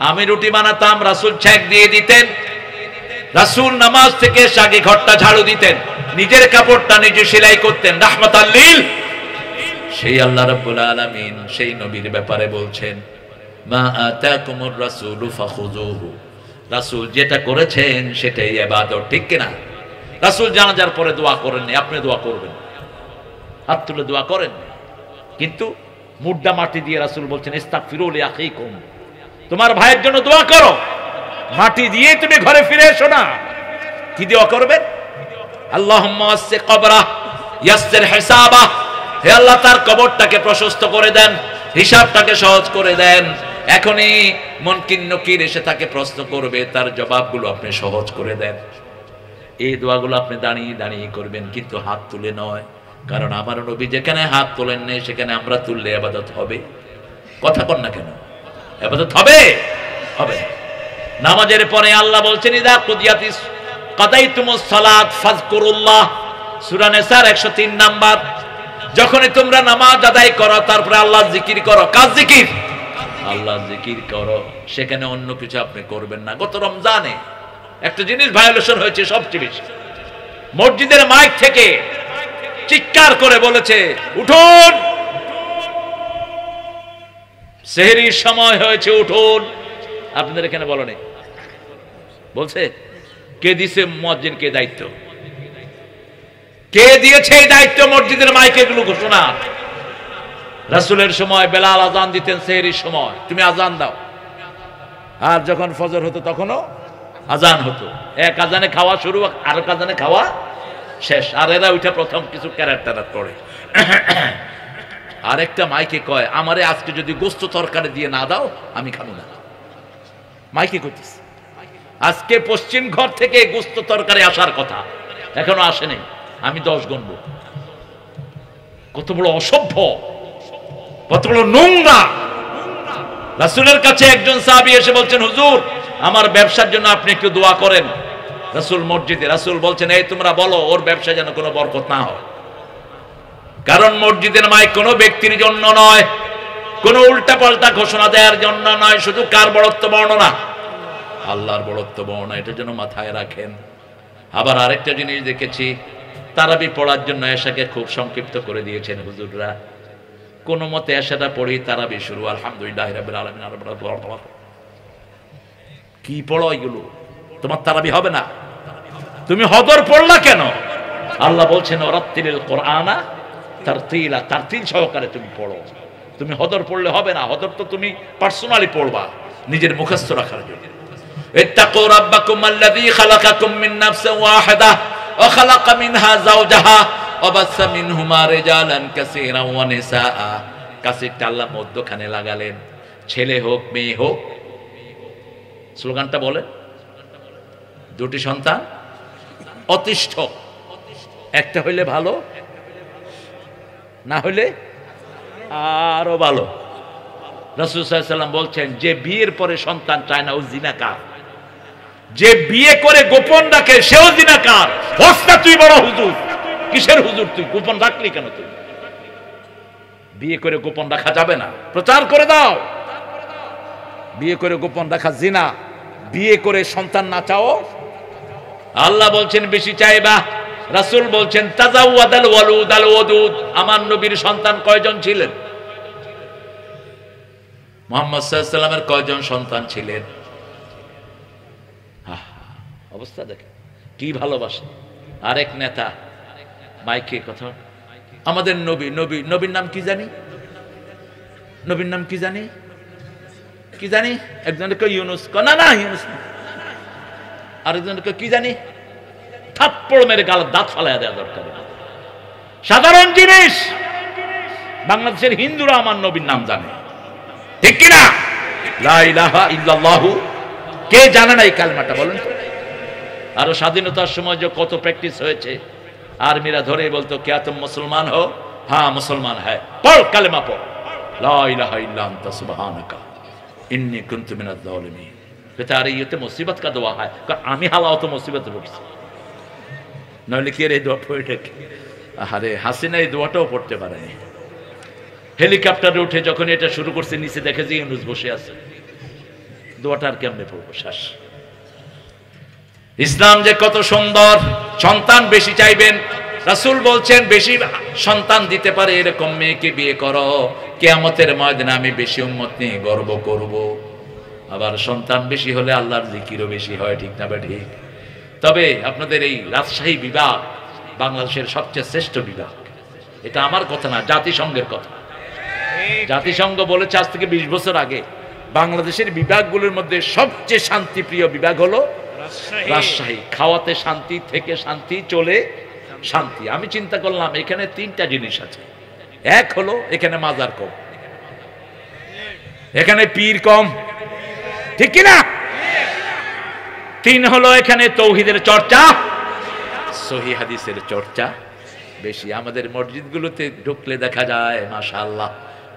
আমি রুটি বানাতাম, রাসূল ছ্যাঁক দিয়ে দিতেন। রাসূল নামাজ থেকে আগে ঘরটা ঝাড়ু দিতেন, নিজের কাপড়টা নিজে সেলাই করতেন। রাহমাতাল লিল। সেই আল্লাহ রাব্বুল আলামিন সেই নবীর ব্যাপারে বলছেন মা আতাকুমুর রাসূলু ফাখুযুহু। রাসূল যেটা করেছেন সেটাই ইবাদত, ঠিক কিনা? রাসূল জানাজার পরে দোয়া করেননি, আপনি দোয়া করবেন, হাত তুলে দোয়া করেন। কিন্তু মুর্দা মাটি দিয়ে রাসূল বলছেন ইস্তাগফিরু লি আখিকুম, তোমার ভাইয়ের জন্য দোয়া করো। মাটি দিয়ে তুমি ঘরে ফিরে এসো না। কি দোয়া করবেন? আল্লাহুম্মা ওয়াসসি কবরা ইয়াসসির হিসাবা। হে আল্লাহ তার কবরটাকে প্রশস্ত করে দেন, হিসাবটাকে সহজ করে দেন। এখনই মুনকির নকির এসে তাকে প্রশ্ন করবে, তার জবাবগুলো আপনি সহজ করে দেন। এই দোয়াগুলো আপনি দাঁড়িয়ে দাঁড়িয়ে করবেন, কিন্তু হাত তুলে নয়। কারণ আমার নবী যেখানে হাত তোলেন নেই সেখানে আমরা তুললে ইবাদত হবে। কথা কন না কেন? ইবাদত হবে? হবে। নামাজের পরে আল্লাহ বলছেন ইদা কুদিয়াতিস কাদাইতুমুস সালাত ফাযকুরুল্লাহ, সূরা নিসার 103 নাম্বার। যখনই তোমরা নামাজ আদায় করো তারপরে আল্লাহর জিকির করো। কার জিকির? আল্লাহর জিকির করো। সেখানে অন্য কিছু আপনি করবেন না। গত রমজানে একটা জিনিস ভায়োলেশন হয়েছে সবচেয়ে বেশি। মসজিদের মাইক থেকে চিৎকার করে বলেছে উঠুন, সেহরির সময় হয়েছে, উঠুন। আপনাদের এখানে বলেনি, বলছে? কে দিছে মুয়াজ্জিনকে দায়িত্ব? কে দিয়েছে এই দায়িত্ব মসজিদের মাইকে এগুলো ঘোষণা? রাসূলের সময় বেলাল আজান দিতেন, সেহরির সময় তুমি আজান দাও। আর যখন ফজর হতো তখনও আজান হতো। এক আজানে খাওয়া শুরু, আর এক আজানে খাওয়া শেষ। আর এরা ওইটা প্রথম কিছু ক্যারেক্টার করে। আরেকটা মাইকে কয় আমারে আজকে যদি গোস্ত তরকারি দিয়ে না দাও আমি খাবো না। মাইকে করতেছে। আজকে পশ্চিম ঘর থেকে গোস্ত তরকারি আসার কথা, এখনো আসেনি। আমি 10 গণব। কত বড় অসভ্য, কত বড় নোংরা। রাসূলের কাছে একজন সাহাবী এসে বলছেন হুজুর আমার ব্যবসার জন্য আপনি একটু দোয়া করেন। রাসূল মসজিদে, রাসূল বলছেন এই তোমরা বলো ওর ব্যবসা যেন কোনো বরকত না হয়। কারণ মসজিদের মাইক কোনো ব্যক্তির জন্য নয়, কোনো উল্টা পাল্টা ঘোষণা দেওয়ার জন্য নয়, শুধু কার বড়ত্ব বর্ণনা? আল্লাহর বড়ত্ব বর্ণনা। এটার জন্য মাথায় রাখেন। আবার আরেকটা জিনিস দেখেছি, তারাবি পড়ার জন্য এশাকে খুব সংক্ষিপ্ত করে দিয়েছেন হুজুররা। কোন মতে এশাটা পড়ি, তারাবি শুরু আলহামদুলিল্লাহি রাব্বিল আলামিন। কি পড়ো এগুলো? তোমার তারাবি হবে না। তুমি হদর পড়লা কেন? আল্লাহ বলছেন ওয়ারাত্তিলিল কুরআনা তারতিলা, তারতিল সহকারে তুমি পড়ো। তুমি হদর পড়লে হবে না। হদর তো তুমি পার্সোনালি পড়বা, নিজের মুখস্থ রাখার জন্য। ইত্তাকু রাব্বাকুম আল্লাযী খালাকাকুম মিন নাফসিন ওয়াহিদা ওয়া খালাকা মিনহা যাওজাহা ওয়া বাসসা মিনহুমা রিজালান কাসীরান ওয়া নিসাআ। কাসীরটা আল্লাহ মধ্যখানে লাগালেন, ছেলে হোক মেয়ে হোক। স্লোগানটা বলে, দুটি সন্তান অতিষ্ঠ, একটা হইলে ভালো, না হইলে আরো ভালো। রাসূল সাল্লাল্লাহু আলাইহি ওয়াসাল্লাম বলছেন যে বিয়ের পরে সন্তান চায় না ও জিনাকার, যে বিয়ে করে গোপন রাখে সেও জিনাকার। হস্তা তুই বড় হুজুর, কিসের হুজুর তুই? গোপন রাখলি কেন তুই? বিয়ে করে গোপন রাখা যাবে না, প্রচার করে দাও। বিয়ে করে গোপন রাখা জিনা। বিয়ে করে সন্তান না চাও আল্লাহ বলছেন বেশি চাইবা, রাসূল বলছেন তাজাওয়াদাল ওয়ালুদ আল ওয়াদুদ। আমার নবীর সন্তান কয়জন ছিলেন? মুহাম্মদ সাল্লাল্লাহু আলাইহি ওয়াসাল্লামের কয়জন সন্তান ছিলেন? অবস্থা দেখে কি ভালোবাসে। আরেক নেতা মাইকে কথা, আমাদের নবী নবী নবীর নাম কি জানি, নবীর নাম কি জানি, কি জানি, একজনকে ইউনুস, না না ইউনুস, আরেকজনকে কি জানি, থাপ্পড় মেরে গালের দাঁত ফালাইয়া দেওয়া দরকার। সাধারণ জিনিস, বাংলাদেশের হিন্দুরা আমার নবীর নাম জানে, ঠিক কিনা? লা ইলাহা ইল্লাল্লাহু, কে জানে না এই কালেমাটা বলেন তো? আরো স্বাধীনতার সময় যে কত প্র্যাকটিস হয়েছে, আর্মিরা ধরে বলতো क्या तुम मुसलमान हो? हाँ मुसलमान है, पढ़ कलमा पढ़, ला इलाहा इल्ला अंता सुबहानका इन्नी कुन्तु मिनज़ ज़ालिमीन। कहते अरे ये तो मुसीबत का दुआ है, आमी हालाও তো মুসিবতে পড়ছি, নইলে কি এই দোয়া পড়ে কি? আরে হাসিনা এই দোয়াটাও পড়তে পারেনি। হেলিকপ্টারে উঠে যখন এটা শুরু করছে, নিচে দেখে যে ইউনুস বসে আছে, দোয়াটা আর কেমনে পড়বো? শেষ। ইসলাম যে কত সুন্দর। সন্তান বেশি চাইবেন, রাসূল বলছেন বেশি সন্তান দিতে পারে এরকম মেয়েকে বিয়ে করো, কিয়ামতের ময়দানে আমি বেশি উম্মত নিয়ে গর্ব করব। আবার সন্তান বেশি হলে আল্লাহর জিকিরও বেশি হয়, ঠিক না ঠিক? তবে আপনাদের এই রাজশাহী বিভাগ বাংলাদেশের সবচেয়ে শ্রেষ্ঠ বিভাগ। এটা আমার কথা না, জাতিসংঘের কথা। জাতিসংঘ বলেছে আজ থেকে 20 বছর আগে বাংলাদেশের বিভাগগুলোর মধ্যে সবচেয়ে শান্তিপ্রিয় বিভাগ হলো রাজশাহী। খাওয়াতে শান্তি, থেকে শান্তি, চলে শান্তি। আমি চিন্তা করলাম এখানে 3টা জিনিস আছে। এক হলো এখানে মাজার কম, এখানে পীর কম, ঠিক কিনা? 3 হলো এখানে তৌহিদের চর্চা, সহিহ হাদিসের চর্চা বেশি। আমাদের মসজিদগুলোতে ঢুকলে দেখা যায় মাশাআল্লাহ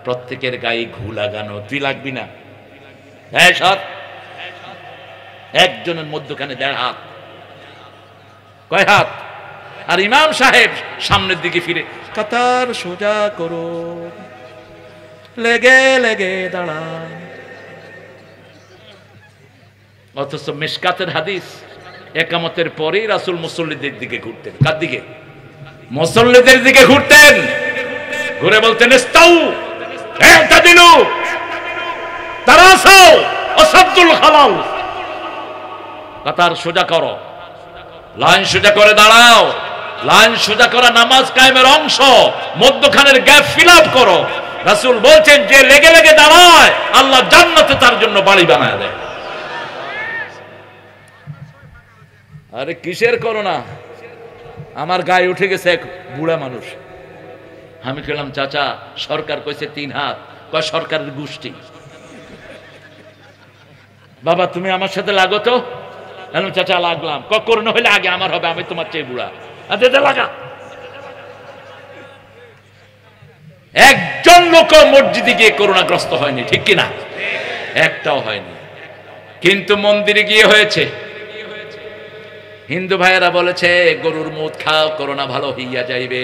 প্রত্যেকের গায়ে ঘু লাগানো। তুই লাগবি না? হ্যাঁ সৎ, একজনের মধ্যখানে 1.5 হাত, কয় হাত? আর ইমাম সাহেব সামনের দিকে ফিরে কাতার সোজা করো, লেগে লেগে দাঁড়ান। অথচ মিশকাতের হাদিস, একামতের পরেই রাসূল মুসল্লিদের দিকে ঘুরতেন। কার দিকে? মুসল্লিদের দিকে ঘুরতেন, ঘুরে বলতেন ইস্তাউ ইতাদিলু তারাসাউ ওয়াসাদ্দুল খালাল। কাতার সোজা করো, লাইন সোজা করে দাঁড়াও। লাইন সোজা করা নামাজ কায়েমের অংশ, মধ্যখানের গ্যাপ ফিল আপ করো। রাসূল বলছেন যে লেগে লেগে দাঁড়ায় আল্লাহ জান্নাতে তার জন্য বাড়ি বানায় দেয়। আরে কিসের করোনা? আমার গায়ে উঠে গেছে এক বুড়া মানুষ। আমি বললাম চাচা সরকার কইছে 3 হাত, কয় সরকারের গোষ্ঠী। বাবা তুমি আমার সাথে লাগো তো। বললাম চাচা লাগলাম। ক করোনা হইলে আগে আমার হবে, আমি তোমার চেয়ে বুড়া। আচ্ছা লাগা। একজন লোক মসজিদে গিয়ে করোনাগ্রস্ত হয়নি, ঠিক কিনা? একটাও হয়নি। কিন্তু মন্দিরে গিয়ে হয়েছে। হিন্দু ভাইয়েরা বলেছে গরুর মুদ খাও, করোনা ভালো হইয়া যাইবে।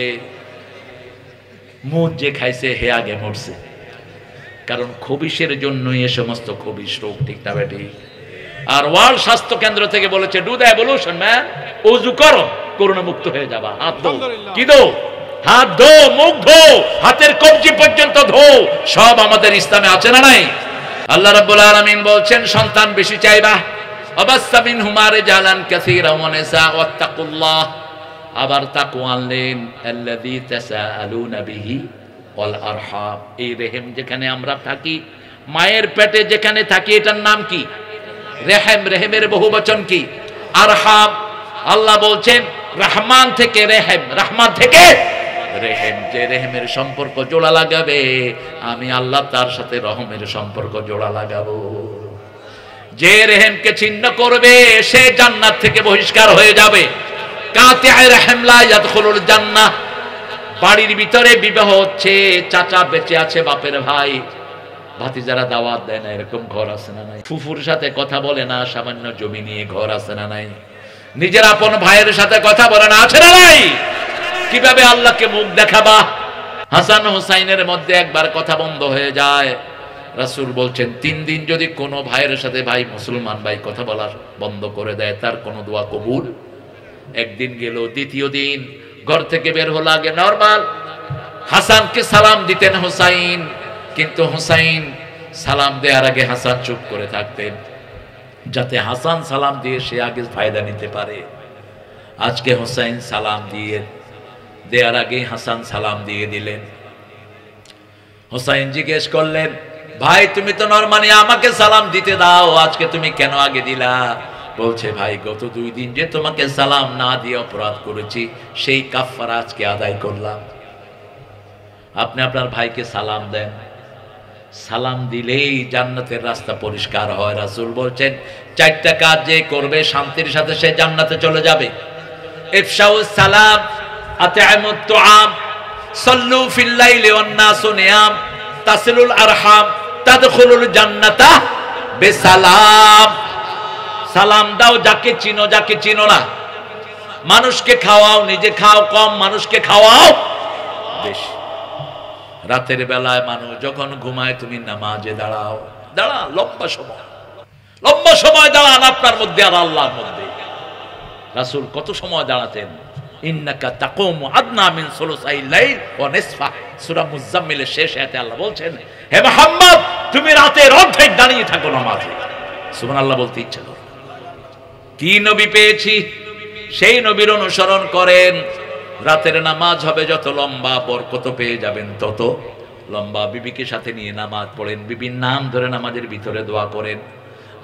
মুদ যে খাইছে হে আগে মরছে, কারণ খবিশের জন্যই এ সমস্ত খবিশ রোগ, ঠিক না বেটি? আর ওয়ার্ল্ড স্বাস্থ্য কেন্দ্র থেকে বলেছে ডু দ্য এভলিউশন ম্যান, ওযু করো, করোনা মুক্ত হয়ে যাবা। হাত ধো, কি ধো? হাত ধো, মুখ ধো, হাতের কবজি পর্যন্ত ধো। সব আমাদের ইসলামে আছে না নাই? আল্লাহ রাব্বুল আলামিন বলছেন সন্তান বেশি চাইবা। অবাসসা মিনহুমা রিজালান কাসীরা ওয়া নিসা ওয়াত্তাকুল্লাহ। আবার তাকওয়া আনলেন আল্লাযী তাসাআলুনা বিহি ওয়াল আরহাম। এই রেহেম যেখানে আমরা থাকি, মায়ের পেটে যেখানে থাকি, এটার নাম কি? রেহেম। রেহেমের বহুবচন কি? আরহাম। আল্লাহ বলছেন রহমান থেকে রেহেম, রহমান থেকে রেহেম। যে রেহেমের সম্পর্ক জোড়া লাগাবে, আমি আল্লাহ তার সাথে রহমের সম্পর্ক জোড়া লাগাবো। যে রেহেমকে ছিন্ন করবে সে জান্নাত থেকে বহিষ্কার হয়ে যাবে। কাতিআ রহিম লা ইয়াদখুলুল জান্নাহ। বাড়ির ভিতরে বিবাহ হচ্ছে, চাচা বেঁচে আছে, বাপের ভাই, ভাতিজারা দাওয়াত দেয় না, এরকম ঘর আছে না নাই? ফুফুর সাথে কথা বলে না, সামান্য জমি নিয়ে ঘর আছে না নাই? নিজের আপন ভাইয়ের সাথে কথা বলে না, আছে না নাই? কিভাবে আল্লাহকে মুখ দেখাবা? হাসান হুসাইনের মধ্যে একবার কথা বন্ধ হয়ে যায়। রাসূল বলছেন 3 দিন যদি কোনো ভাইয়ের সাথে ভাই মুসলমান ভাই কথা বলা বন্ধ করে দেয়, তার কোনো দোয়া কবুল একদিন গেল, দ্বিতীয় দিন ঘর থেকে বের হলো, আগে নরমাল হাসানকে সালাম দিতেন হুসাইন, কিন্তু হুসাইন সালাম দেওয়ার আগে হাসান চুপ করে থাকতেন, যাতে হাসান সালাম দিয়ে সে আগে ফায়দা নিতে পারে। আজকে হুসাইন সালাম দিয়ে দেওয়ার আগে হাসান সালাম দিয়ে দিলেন। হুসাইন জিজ্ঞেস করলেন, ভাই তুমি তো নরমালি আমাকে সালাম দিতে দাও, আজকে তুমি কেন আগে দিলা? বলছে, ভাই গত 2 দিন যে তোমাকে সালাম না দিয়ে অপরাধ করেছি, সেই কাফারা আজকে আদায় করলাম। আপনি আপনার ভাইকে সালাম দেন, সালাম দিলেই জান্নাতের রাস্তা পরিষ্কার হয়। রাসূল বলছেন 4টা কাজ যে করবে শান্তির সাথে সে জান্নাতে চলে যাবে। ইফশাউস সালাম, আত'আমুত তুআম, সাল্লু ফিল লাইলি ওয়ান নাসু নিয়াম, তাসিলুল আরহাম, তাদখুলুল জান্নাতা বিসালাম। সালাম দাও যাকে চিনো, যাকে চিনো না। মানুষকে খাওয়াও, নিজে খাও কম, মানুষকে খাওয়াও বেশি। রাতের বেলায় মানুষ যখন ঘুমায় তুমি নামাজে দাঁড়াও, লম্বা সময় দাঁড়ান আপনার মধ্যে আর আল্লাহর মধ্যে। রাসূল কত সময় দাঁড়াতেন? ইন্নাকা তাকুমু আদনা মিন সুলুসাইল লাইল ওয়া নিসফা, সূরা মুজাম্মিলের শেষ আয়াতে আল্লাহ বলছেন, হে মুহাম্মদ তুমি রাতের অর্ধেক দাঁড়িয়ে থাকো নামাজে। সুবহানাল্লাহ বলতে ইচ্ছা করে। কি নবী পেয়েছি, সেই নবীর অনুসরণ করেন। রাতের নামাজ হবে যত লম্বা, বরকত পেয়ে যাবেন তত লম্বা। বিবিকে সাথে নিয়ে নামাজ পড়েন, বিবির নাম ধরে নামাজের ভিতরে দোয়া করেন।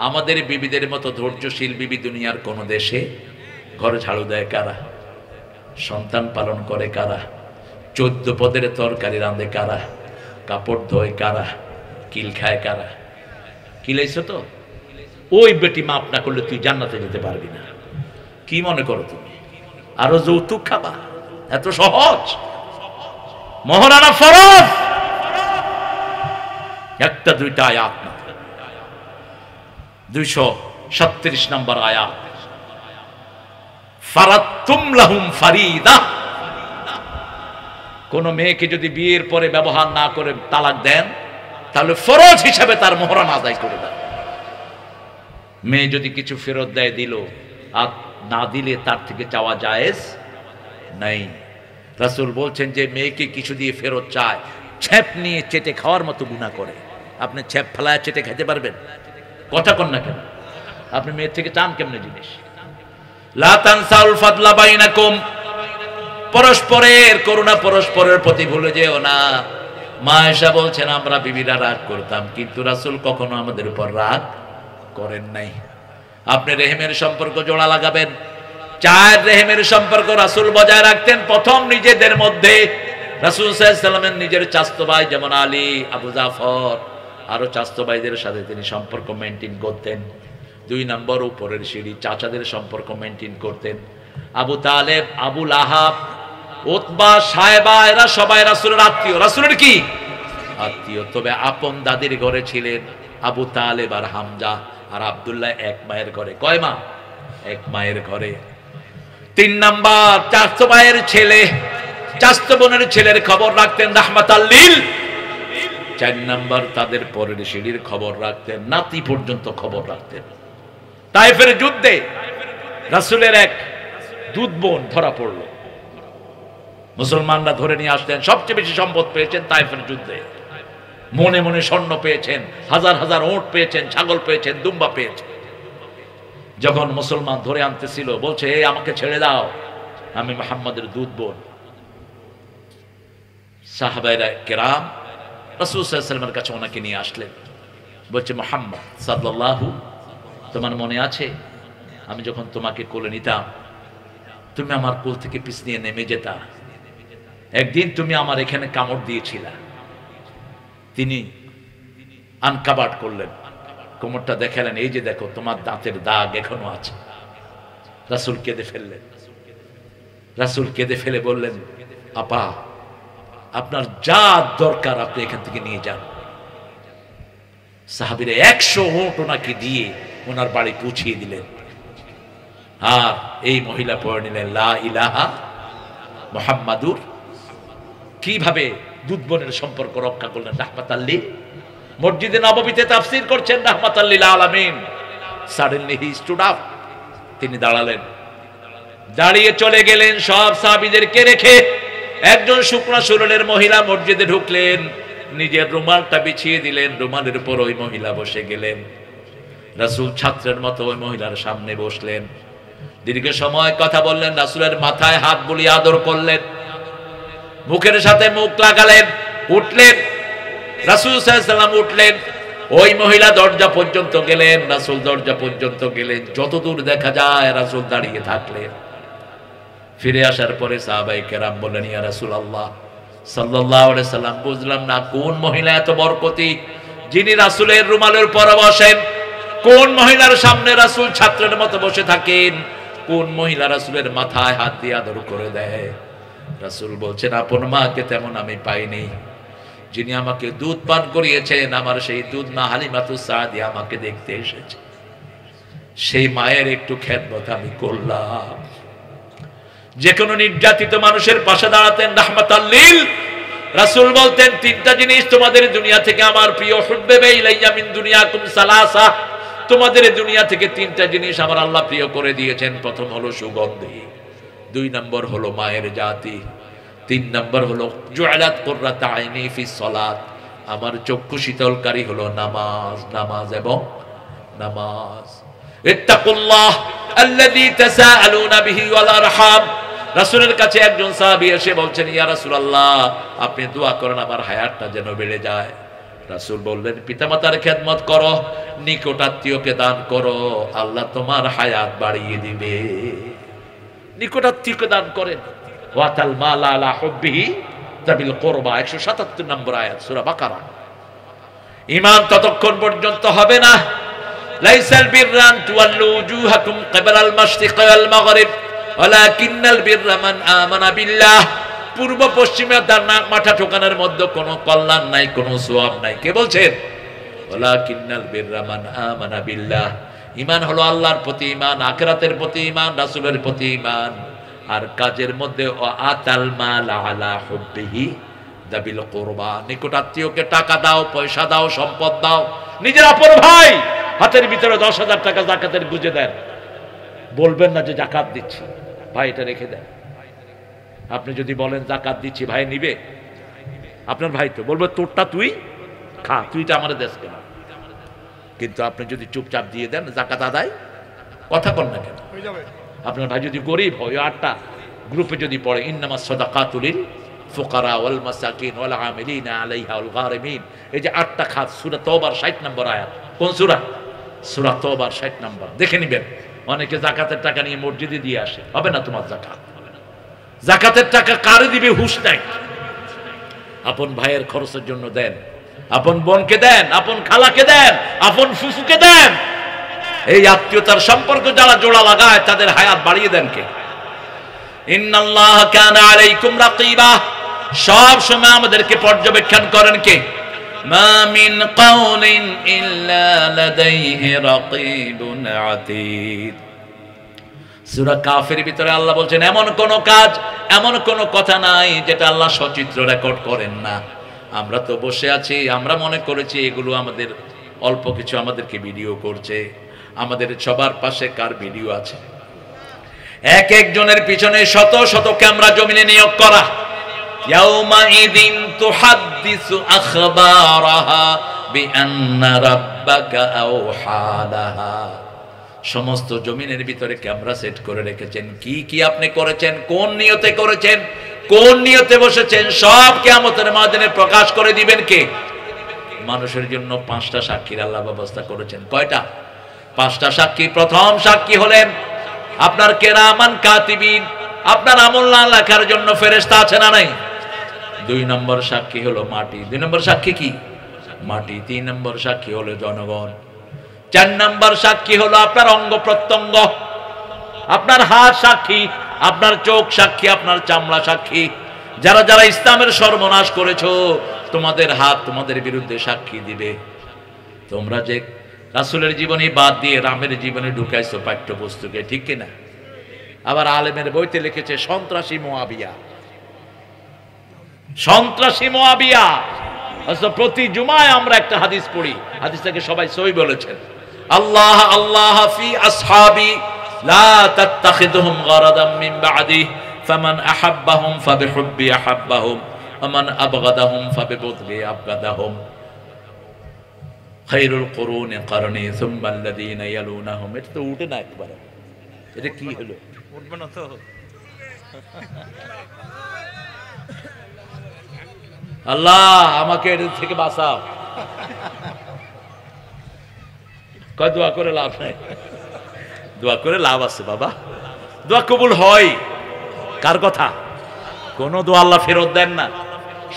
আমাদের বিবিদের মতো ধৈর্যশীল বিবি দুনিয়ার কোন দেশে? ঘর ঝাড়ু দেয় কারা? সন্তান পালন করে কারা? 14 পদের তরকারি রাঁধে কারা? কাপড় ধোয় কারা? কিল খায় কারা? কিলাইছো তো? ওই বেটি মাপ না করলে তুই জান্নাতে যেতে পারবি না। কি মনে করো তুমি আরো যৌতুক খাবা? এত সহজ? মহারানা ফরজ। একটা দুইটা আয়াত না, 237 নম্বর আয়াত। ফারাতুম লাহুম ফারিদা। কোন মেয়েকে যদি বিয়ের পরে ব্যবহার না করে তালাক দেন, তাহলে ফরজ হিসাবে তার মোহরানা আদায় করে দেন। মেয়ে যদি কিছু ফেরত দেয় দিল, আর না দিলে তার থেকে চাওয়া জায়েজ নাই। রাসূল বলছেন যে মেয়েকে কিছু দিয়ে ফেরত চায়, ছ্যাপ নিয়ে চেটে খাওয়ার মতো গুনাহ করে। আপনি ছ্যাপ ফেলায় চেটে খেতে পারবেন? কথা কন না কেন? আপনি মেয়ের থেকে চান কেমনে জিনিস? লা তানসাউল ফাদলা বাইনাকুম, পরস্পরের করুণা পরস্পরের প্রতি ভুলে যেও না। মা আয়েশা বলছেন আমরা বিবিরা রাগ করতাম, কিন্তু রাসূল কখনো আমাদের উপর রাগ করেন নাই। আপনি রেহেমের সম্পর্ক জোড়া লাগাবেন, 4 রেহেমের সম্পর্ক রাসূল বজায় রাখতেন। প্রথম নিজেদের মধ্যে, রাসূল সাল্লাল্লাহু আলাইহি ওয়াসাল্লামের নিজের চাচতো ভাই যেমন আলী, আবু জাফর, আরো চাচতো ভাইদের সাথে তিনি সম্পর্ক মেনটেন করতেন। 2 নম্বর উপরের সিঁড়ি চাচাদের সম্পর্ক মেনটেন করতেন। আবু তালেব, আবু লাহাব, উতবা, সায়বা এরা সবাই রাসূলের আত্মীয়। রাসূলের কি আত্মীয়? তবে আপন দাদির ঘরে ছিলেন আবু তালেব আর হামজা, আর আব্দুল্লাহ এক মায়ের ঘরে। কয় মা? এক মায়ের ঘরে। 3 নাম্বার চাচতো ভাইয়ের ছেলে, চাচতো বোনের ছেলের খবর রাখতেন রাহমাতাল লিল। 4 নাম্বার তাদের পরের সিঁড়ির খবর রাখতেন, নাতি পর্যন্ত খবর রাখতেন। তায়েফের যুদ্ধে রাসূলের এক দুধ বোন ধরা পড়ল, মুসলমানরা ধরে নিয়ে আসলেন। সবচেয়ে বেশি সম্পদ পেয়েছেন তায়েফের যুদ্ধে। মনে মনে স্বর্ণ পেয়েছেন, হাজার হাজার ওঁট পেয়েছেন, ছাগল পেয়েছেন, দুম্বা পেয়েছেন। যখন মুসলমান ধরে আনতেছিল বলছে, এই আমাকে ছেড়ে দাও, আমি মুহাম্মাদের দুধ বোন। সাহাবায়ে কেরাম রাসূল সাল্লাল্লাহু আলাইহি ওয়াসাল্লামের কাছে ওনাকে নিয়ে আসলেন। বলছে, মুহাম্মদ সাল্লাল্লাহু, তোমার মনে আছে আমি যখন তোমাকে কোলে নিতাম তুমি আমার কোল থেকে পিছ নিয়ে নেমে যেতা? একদিন তুমি আমার এখানে কামড় দিয়েছিলা। তিনি আনকাবাট করলেন, কোমরটা দেখালেন, এই যে দেখো তোমার দাঁতের দাগ এখনো আছে। রাসূল কেঁদে ফেললেন। রাসূল কেঁদে ফেলে বললেন, আপা আপনার যা দরকার আপনি এখান থেকে নিয়ে যান। সাহাবীরা 100 ওঁট ওনাকে দিয়ে ওনার বাড়ি পৌঁছিয়ে দিলেন। আর এই মহিলা পড়ে নিলেন লা ইলাহা মুহাম্মাদুর। কিভাবে দুধ বোনের সম্পর্ক রক্ষা করলেন রাহমাতাল লিল। মসজিদে নববীতে তাফসীর করছেন রাহমাতাল লিল আলামিন। সাডেনলি হি স্টুড আপ, তিনি দাঁড়ালেন, দাঁড়িয়ে চলে গেলেন সব সাহাবীদেরকে রেখে। একজন শুকনা শরীরের মহিলা মসজিদে ঢুকলেন, নিজের রুমালটা বিছিয়ে দিলেন, রুমালের উপর ওই মহিলা বসে গেলেন। রাসূল ছাত্রের মতো ওই মহিলার সামনে বসলেন, দীর্ঘ সময় কথা বললেন, রাসূলের মাথায় হাত বুলিয়ে আদর করলেন, মুখের সাথে মুখ লাগালেন, উঠলেন। রাসূল সাল্লাল্লাহু আলাইহি ওয়াসাল্লাম উঠলেন, ওই মহিলা দরজা পর্যন্ত গেলেন, রাসূল দরজা পর্যন্ত গেলেন, যতদূর দেখা যায় রাসূল দাঁড়িয়ে থাকলেন। ফিরে আসার পরে সাহাবায়ে কেরাম বললেন, ইয়া রাসূলুল্লাহ সাল্লাল্লাহু আলাইহি সাল্লাম, বুঝলাম না কোন মহিলা এত বরকতি যিনি রাসূলের রুমালের উপর বসেন, কোন মহিলার সামনে রাসূল ছাত্রের মতো বসে থাকেন, কোন মহিলা রাসূলের মাথায় হাত দিয়ে আদর করে দেয়। রাসূল বলছেন, আপন মাকে তেমন আমি পাইনি, যিনি আমাকে দুধ পান করিয়েছেন, আমার সেই দুধ মা হালিমাতুস সাদিয়া আমাকে দেখতে এসেছে, সেই মায়ের একটু খেদমত আমি করলাম। যে কোনো নির্যাতিত মানুষের পাশে দাঁড়াতেন রাহমাতাল লিল। রাসূল বলতেন, তিনটা জিনিস তোমাদের দুনিয়া থেকে আমার প্রিয়, হুব্বিবা ইলাইয়া মিন দুনিয়াকুম সালাসা, তোমাদের দুনিয়া থেকে তিনটা জিনিস আমার আল্লাহ প্রিয় করে দিয়েছেন। প্রথম হলো সুগন্ধি, দুই নম্বর হলো মায়ের জাতি, তিন নম্বর হলো জুআলাত কুররাতু আইনি ফিস সালাত, আমার চক্ষু শীতলকারী হলো নামাজ, নামাজ এবং নামাজ। ইত্তাকুল্লাহ আল্লাযী তাসাআলুনা বিহি ওয়াল আরহাম। রাসূলের কাছে একজন সাহাবী এসে বলছেন, ইয়া রাসূলুল্লাহ, আপনি দোয়া করেন আমার হায়াতটা যেন বেড়ে যায়। রাসূল বললেন, পিতামাতার খেদমত করো, নিকটাত্মীয়কে দান করো, আল্লাহ তোমার হায়াত বাড়িয়ে দিবে। নিকটাত্মীয়কে দান করেন। ওয়াতাল মাল আলা হুব্বিহি যাবিল কুরবা, 177 নম্বর আয়াত সূরা বাকারা। ঈমান ততক্ষণ পর্যন্ত হবে না, লাইসাল বিররান তুওয়াল্লু উজুহাকুম কিবালাল মাশরিক ওয়াল মাগরিব ওয়ালাকিন্নাল বিররা মান আমানা বিল্লাহ। পূর্ব পশ্চিমে তার নাক মাথা ঠোকানোর মধ্যে কোনো কল্যাণ নাই, কোনো সওয়াব নাই। কে বলছেন? ওয়ালাকিন্নাল বিররা মান আমানা বিল্লাহ। ঈমান হলো আল্লাহর প্রতি ঈমান, আখিরাতের প্রতি ঈমান, রাসূলের প্রতি ঈমান। আর কাজের মধ্যে আতাল মাল আলা হুব্বিহি যাবিল কুরবা, নিকটাত্মীয়কে টাকা দাও, পয়সা দাও, সম্পদ দাও। নিজের আপন ভাই হাতের ভিতরে 10,000 টাকা যাকাতের গুজে দেন, বলবেন না যে যাকাত দিচ্ছি, ভাই এটা রেখে দেন। আপনি যদি বলেন যাকাত দিচ্ছি, ভাই নিবে? আপনার ভাই তো বলবে, তোরটা তুই খা, তুইটা আমার দেশ কেন। কিন্তু আপনি যদি চুপচাপ দিয়ে দেন যাকাত আদায়, কথা কন না কেন? আপনার ভাই যদি গরিব হয়, 8টা গ্রুপে যদি পড়ে, ইন্নামাস সাদাকাতুল লিল ফুকারা ওয়াল মাসাকিন ওয়াল আমিলিনা আলাইহা ওয়াল গারিমিন, এই যে 8টা খাত, সূরা তওবার 60 নম্বর আয়াত। কোন সূরা? সূরা তওবার 60 নম্বর। দেখে নেবেন। অনেকে যাকাতের টাকা নিয়ে মসজিদে দিয়ে আসে, হবে না তোমার যাকাত। যাকাতের টাকা কারে দিবে হুঁশ নাই। আপন ভাইয়ের খরচের জন্য দেন, আপন বোনকে দেন, আপন খালাকে দেন, আপন ফুফুকে দেন। এই আত্মীয়তার সম্পর্ক যারা জোড়া লাগায় তাদের হায়াত বাড়িয়ে দেন কে? ইন্নাল্লাহ কানা আলাইকুম রাকিবা, সব সময় আমাদেরকে পর্যবেক্ষণ করেন কে? মা মিন কাউলিন ইল্লা লাদাইহি রাকিবুন আতীদ। সূরা কাফের ভিতরে আল্লাহ বলছেন, এমন কোন কাজ, এমন কোন কথা নাই যেটা আল্লাহ সচিত্র রেকর্ড করেন না। আমরা তো বসে আছি, আমরা মনে করেছি এগুলো আমাদের অল্প কিছু আমাদেরকে ভিডিও করছে। আমাদের সবার পাশে কার ভিডিও আছে? এক একজনের পিছনে শত শত ক্যামেরা জমিনে নিয়োগ করা। ইয়াউমাইদিন তুহাদ্দিসু আখবারাহা বিআন্না রাব্বাকা আওহা লাহা। সমস্ত জমিনের ভিতরে ক্যামেরা সেট করে রেখেছেন। কি কি আপনি করেছেন, কোন নিয়তে করেছেন, কোন নিয়তে বসেছেন, সব কিয়ামতের ময়দানে প্রকাশ করে দিবেন কে? মানুষের জন্য 5টা সাক্ষীর আল্লাহ ব্যবস্থা করেছেন। কয়টা? 5টা সাক্ষী। প্রথম সাক্ষী হলেন আপনার কিরামান কাতিবিন, আপনার আমলনামা লেখার জন্য ফেরেশতা আছে না নাই? 2 নম্বর সাক্ষী হলো মাটি। 2 নম্বর সাক্ষী কি? মাটি। 3 নম্বর সাক্ষী হলো জনগণ। 4 নম্বর সাক্ষী হলো আপনার অঙ্গ প্রত্যঙ্গ, আপনার হাত সাক্ষী, আপনার চোখ সাক্ষী, আপনার চামড়া সাক্ষী। যারা যারা ইসলামের সর্বনাশ করেছো, তোমাদের হাত তোমাদের বিরুদ্ধে সাক্ষী দিবে। তোমরা যে রাসূলের জীবনী বাদ দিয়ে রামের জীবনে ঢুকাইছো পাঠ্যপুস্তকে, ঠিক কিনা? আবার আলেমের বইতে লিখেছে সন্ত্রাসী মুআবিয়া, সন্ত্রাসী মুআবিয়া। প্রতি জুমায় আমরা একটা হাদিস পড়ি, হাদিসটাকে সবাই সহিহ বলেছেন। আল্লাহ আল্লাহ ফি আসহাবি লা তাত্তাখিযুহুম গারাদাম মিন বা'দি ফামান আহাব্বাহুম ফাবিহুব্বি আহাব্বাহুম ওয়া মান আবগাদাহুম ফাবিবুগদি আবগাদাহুম খায়রুল কুরুনি কারনি সুম্মা আল্লাযীনা ইয়ালুনাহুম। এটা তো উঠে না একবার, এটা কি হলো? উঠবে না তো। আল্লাহ আমাকে এর থেকে বাঁচাও। কয় দোয়া করে লাভ নাই, দোয়া করে লাভ আছে বাবা, দোয়া কবুল হয়। কার কথা? কোন দোয়া আল্লাহ ফেরত দেন না,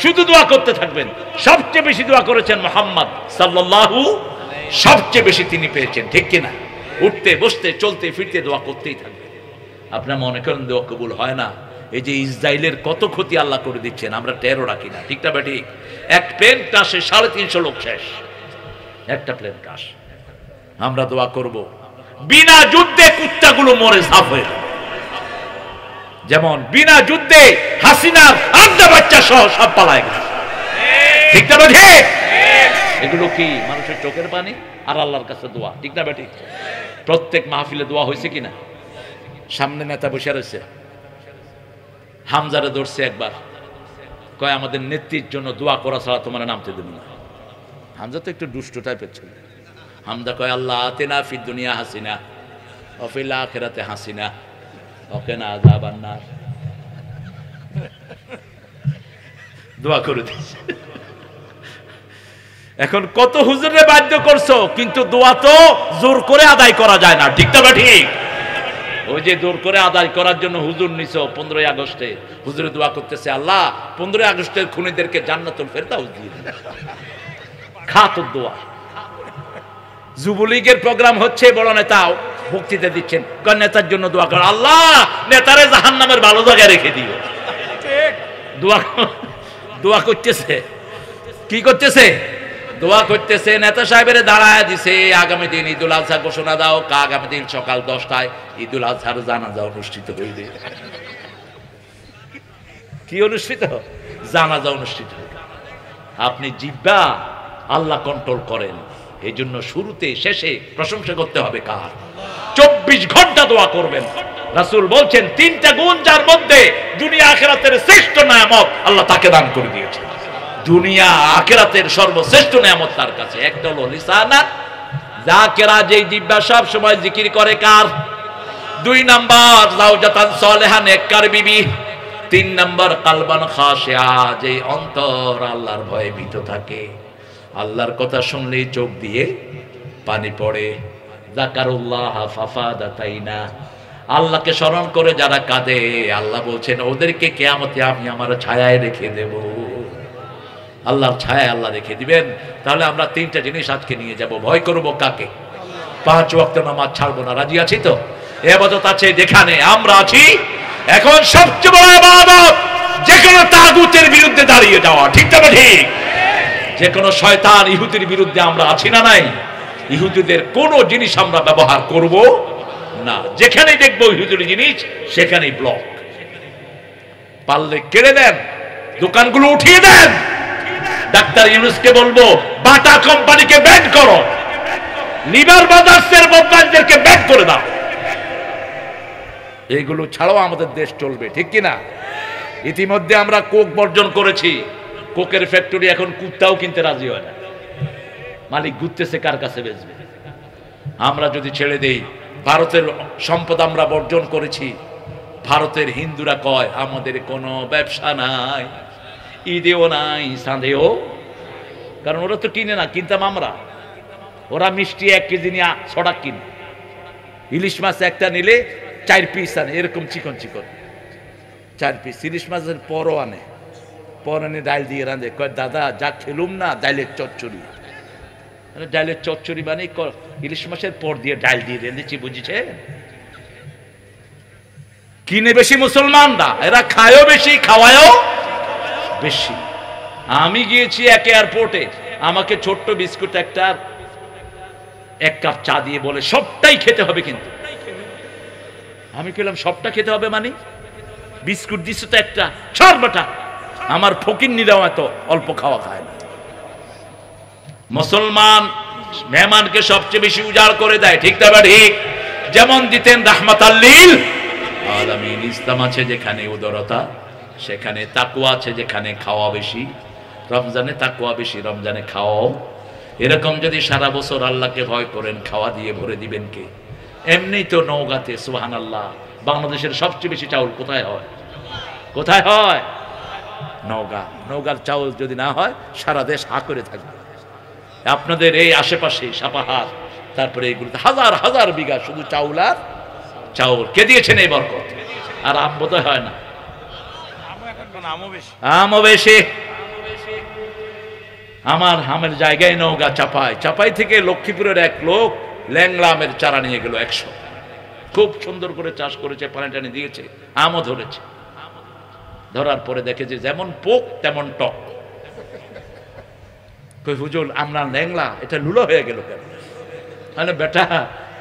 শুধু দোয়া করতে থাকবেন। সবচেয়ে বেশি দোয়া করেছেন মুহাম্মদ সাল্লাল্লাহু, সবচেয়ে বেশি তিনি পেয়েছেন, ঠিক কিনা? উঠতে বসতে চলতে ফিরতে দোয়া করতেই থাকবেন। আপনার মনে করেন দোয়া কবুল হয় না, এই যে ইসরায়েলের কত ক্ষতি আল্লাহ করে দিচ্ছেন, আমরা টেরও রাখি না, ঠিক না বেটি? এক প্লেন ক্রাশে 350 লোক শেষ, একটা প্লেন ক্রাশ। আমরা দোয়া করব বিনা যুদ্ধে কুত্তাগুলো মরে সাফ হয়ে যাবে, যেমন বিনা যুদ্ধে হাসিনার আড্ডা বাচ্চা সহ সব পালায় গেছে, ঠিক না বেটি? এগুলো কি মানুষের চোখের পানি আর আল্লাহর কাছে দোয়া, ঠিক না বেটি? প্রত্যেক মাহফিলে দোয়া হয়েছে কিনা? সামনে নেতা বসে রয়েছে, হামজারে ধরছে একবার, কয় আমাদের নেত্রীর জন্য দোয়া করা ছাড়া তোমার নামতে দেব না। হামজা তো একটু দুষ্ট টাইপের ছিল। হামজা কয় আল্লাহ আতিনা ফিদ দুনিয়া হাসিনা ওয়া ফিল আখিরাতি হাসিনা ওয়া কিনা আযাবান নার। দোয়া করে দিয়েছে। এখন কত হুজুরে বাধ্য করছো, কিন্তু দোয়া তো জোর করে আদায় করা যায় না, ঠিক না ঠিক? ওই যে জোর করে আদায় করার জন্য হুজুর নিছো 15ই আগস্টে, হুজুরে দোয়া করতেছে আল্লাহ 15ই আগস্টের খুনিদেরকে জান্নাতুল ফেরদাউস দিয়ে দিন। খা তোর দোয়া। যুবলীগের প্রোগ্রাম হচ্ছে, বড় নেতা বক্তৃতা দিচ্ছেন, কোন নেতার জন্য দোয়া কর, আল্লাহ নেতারে জাহান্নামের ভালো জায়গায় রেখে দিও। দোয়া দোয়া করতেছে, কি করতেছে? দোয়া করতেছে। নেতা সাহেবের দাঁড়ায় দিছে, আগামী দিন ঈদুল আজহা ঘোষণা দাও, আগামী দিন সকাল 10টায় ঈদুল আজহার জানাজা অনুষ্ঠিত হইবে। কি অনুষ্ঠিত? জানাজা অনুষ্ঠিত হইবে। আপনি জিহ্বা আল্লাহ কন্ট্রোল করেন, এই জন্য শুরুতে শেষে প্রশংসা করতে হবে কার? 24 ঘন্টা দোয়া করবেন। রাসূল বলছেন 3টা গুণ যার মধ্যে দুনিয়া আখিরাতের শ্রেষ্ঠ নিয়ামত আল্লাহ তাকে দান করে দিয়েছেন। দুনিয়া আখিরাতের সর্বশ্রেষ্ঠ নিয়ামত তার কাছে। একটা হলো লিসানা যাকেরা, যেই জিহ্বা সব সময় জিকির করে কার? 2 নাম্বার যাওজাতান সালেহা, নেককার বিবি। 3 নাম্বার কালবান খাশিয়া, যে অন্তর আল্লাহর ভয়ে ভীত থাকে, আল্লাহর কথা শুনলেই চোখ দিয়ে পানি পড়ে। যাকারুল্লাহ ফাফাদাতাইনা, আল্লাহকে স্মরণ করে যারা কাঁদে, আল্লাহ বলছেন ওদেরকে কিয়ামতে আমি আমার ছায়ায় রেখে দেব। আল্লাহর ছায়া আল্লাহ রেখে দিবেন। তাহলে আমরা 3টা জিনিস আজকে নিয়ে যাব। ভয় করব কাকে? 5 ওয়াক্ত নামাজ ছাড়বো না। রাজি আছি তো? ইবাদত আছে যেখানে আমরা আছি। এখন সবচেয়ে বড় ইবাদত যে কোনো তাগুতের বিরুদ্ধে দাঁড়িয়ে যাওয়া, ঠিক না ঠিক? যে কোনো শয়তান ইহুদির বিরুদ্ধে আমরা আছি না নাই? ইহুদিদের কোনো জিনিস আমরা ব্যবহার করব না। যেখানেই দেখবো ইহুদির জিনিস সেখানেই ব্লক। পারলে কেড়ে দেন, দোকানগুলো উঠিয়ে দেন। ডাক্তার ইউনূসকে বলবো বাটা কোম্পানিকে ব্যান করো, লিভার ব্রাদার্সের বদমাশদেরকে ব্যান করে দাও। এইগুলো ছাড়াও আমাদের দেশ চলবে, ঠিক কিনা? ইতিমধ্যে আমরা কোক বর্জন করেছি। কোকের ফ্যাক্টরি এখন কুত্তাও কিনতে রাজি হয় না। মালিক ঘুরতেছে কার কাছে বেচবে। আমরা যদি ছেড়ে দেই, ভারতের সম্পদ আমরা বর্জন করেছি। ভারতের হিন্দুরা কয় আমাদের কোনো ব্যবসা নাই, ঈদেও নাই, চাঁদেও, কারণ ওরা তো কিনে না, কিনতাম আমরা। ওরা মিষ্টি 1 কেজি নিয়ে 6 টাকা কিনে, ইলিশ মাছ একটা নিলে 4 পিস আনে, এরকম চিকন চিকন 4 পিস ইলিশ মাছের পরও আনে। পর এনে ডাল দিয়ে রাঁধে, কয় দাদা যা খেলুম না ডাইলের চচ্চড়ি। ডাইলের চচ্চড়ি মানে ইলিশ মাছের পর দিয়ে ডাল দিয়ে রেঁধেছি, বুঝেছে? কিনে বেশি মুসলমানরা, এরা খায়ও বেশি, খাওয়ায়ও বেশি। আমি গিয়েছি এক এয়ারপোর্টে, আমাকে ছোট্ট বিস্কুট একটা 1 কাপ চা দিয়ে বলে সবটাই খেতে হবে। কিন্তু আমি কইলাম সবটা খেতে হবে মানে? বিস্কুট দিছো তো একটা, ছাড় বেটা। আমার ফকিন্নিরাও এত অল্প খাওয়া খায় না। মুসলমান মেহমানকে সবচেয়ে বেশি উজাড় করে দেয়, ঠিক না ঠিক? যেমন দিতেন রাহমাতাল লিল আলামিন। ইসলাম আছে যেখানে উদারতা, সেখানে তাকওয়া আছে, যেখানে খাওয়া বেশি। রমজানে তাকওয়া বেশি, রমজানে খাওয়াও। এরকম যদি সারা বছর আল্লাহকে ভয় করেন, খাওয়া দিয়ে ভরে দিবেন কে? এমনি তো নওগাঁতে সুবহানাল্লাহ বাংলাদেশের সবচেয়ে বেশি চাউল কোথায় হয়? কোথায় হয়? নওগাঁ। নওগাঁর চাউল যদি না হয় সারা দেশ হা করে থাকবে। আপনাদের এই আশেপাশে সাপাহার, তারপরে এইগুলোতে হাজার হাজার বিঘা শুধু চাউল আর চাউল। কে দিয়েছেন এই বরকত? আর আম বোধহয় হয় না, আমও বেশি। আমার আমের জায়গায় নওগাঁ চাপাই। চাপাই থেকে লক্ষ্মীপুরের এক লোক ল্যাংড়া আমের চারা নিয়ে গেল 100। খুব সুন্দর করে চাষ করেছে, পানি টানি দিয়েছে, আমও ধরেছে। ধরার পরে দেখে যে যেমন পোক তেমন টক। কই হুজুর আমরা ল্যাংড়া, এটা লুলো হয়ে গেল কেন? মানে বেটা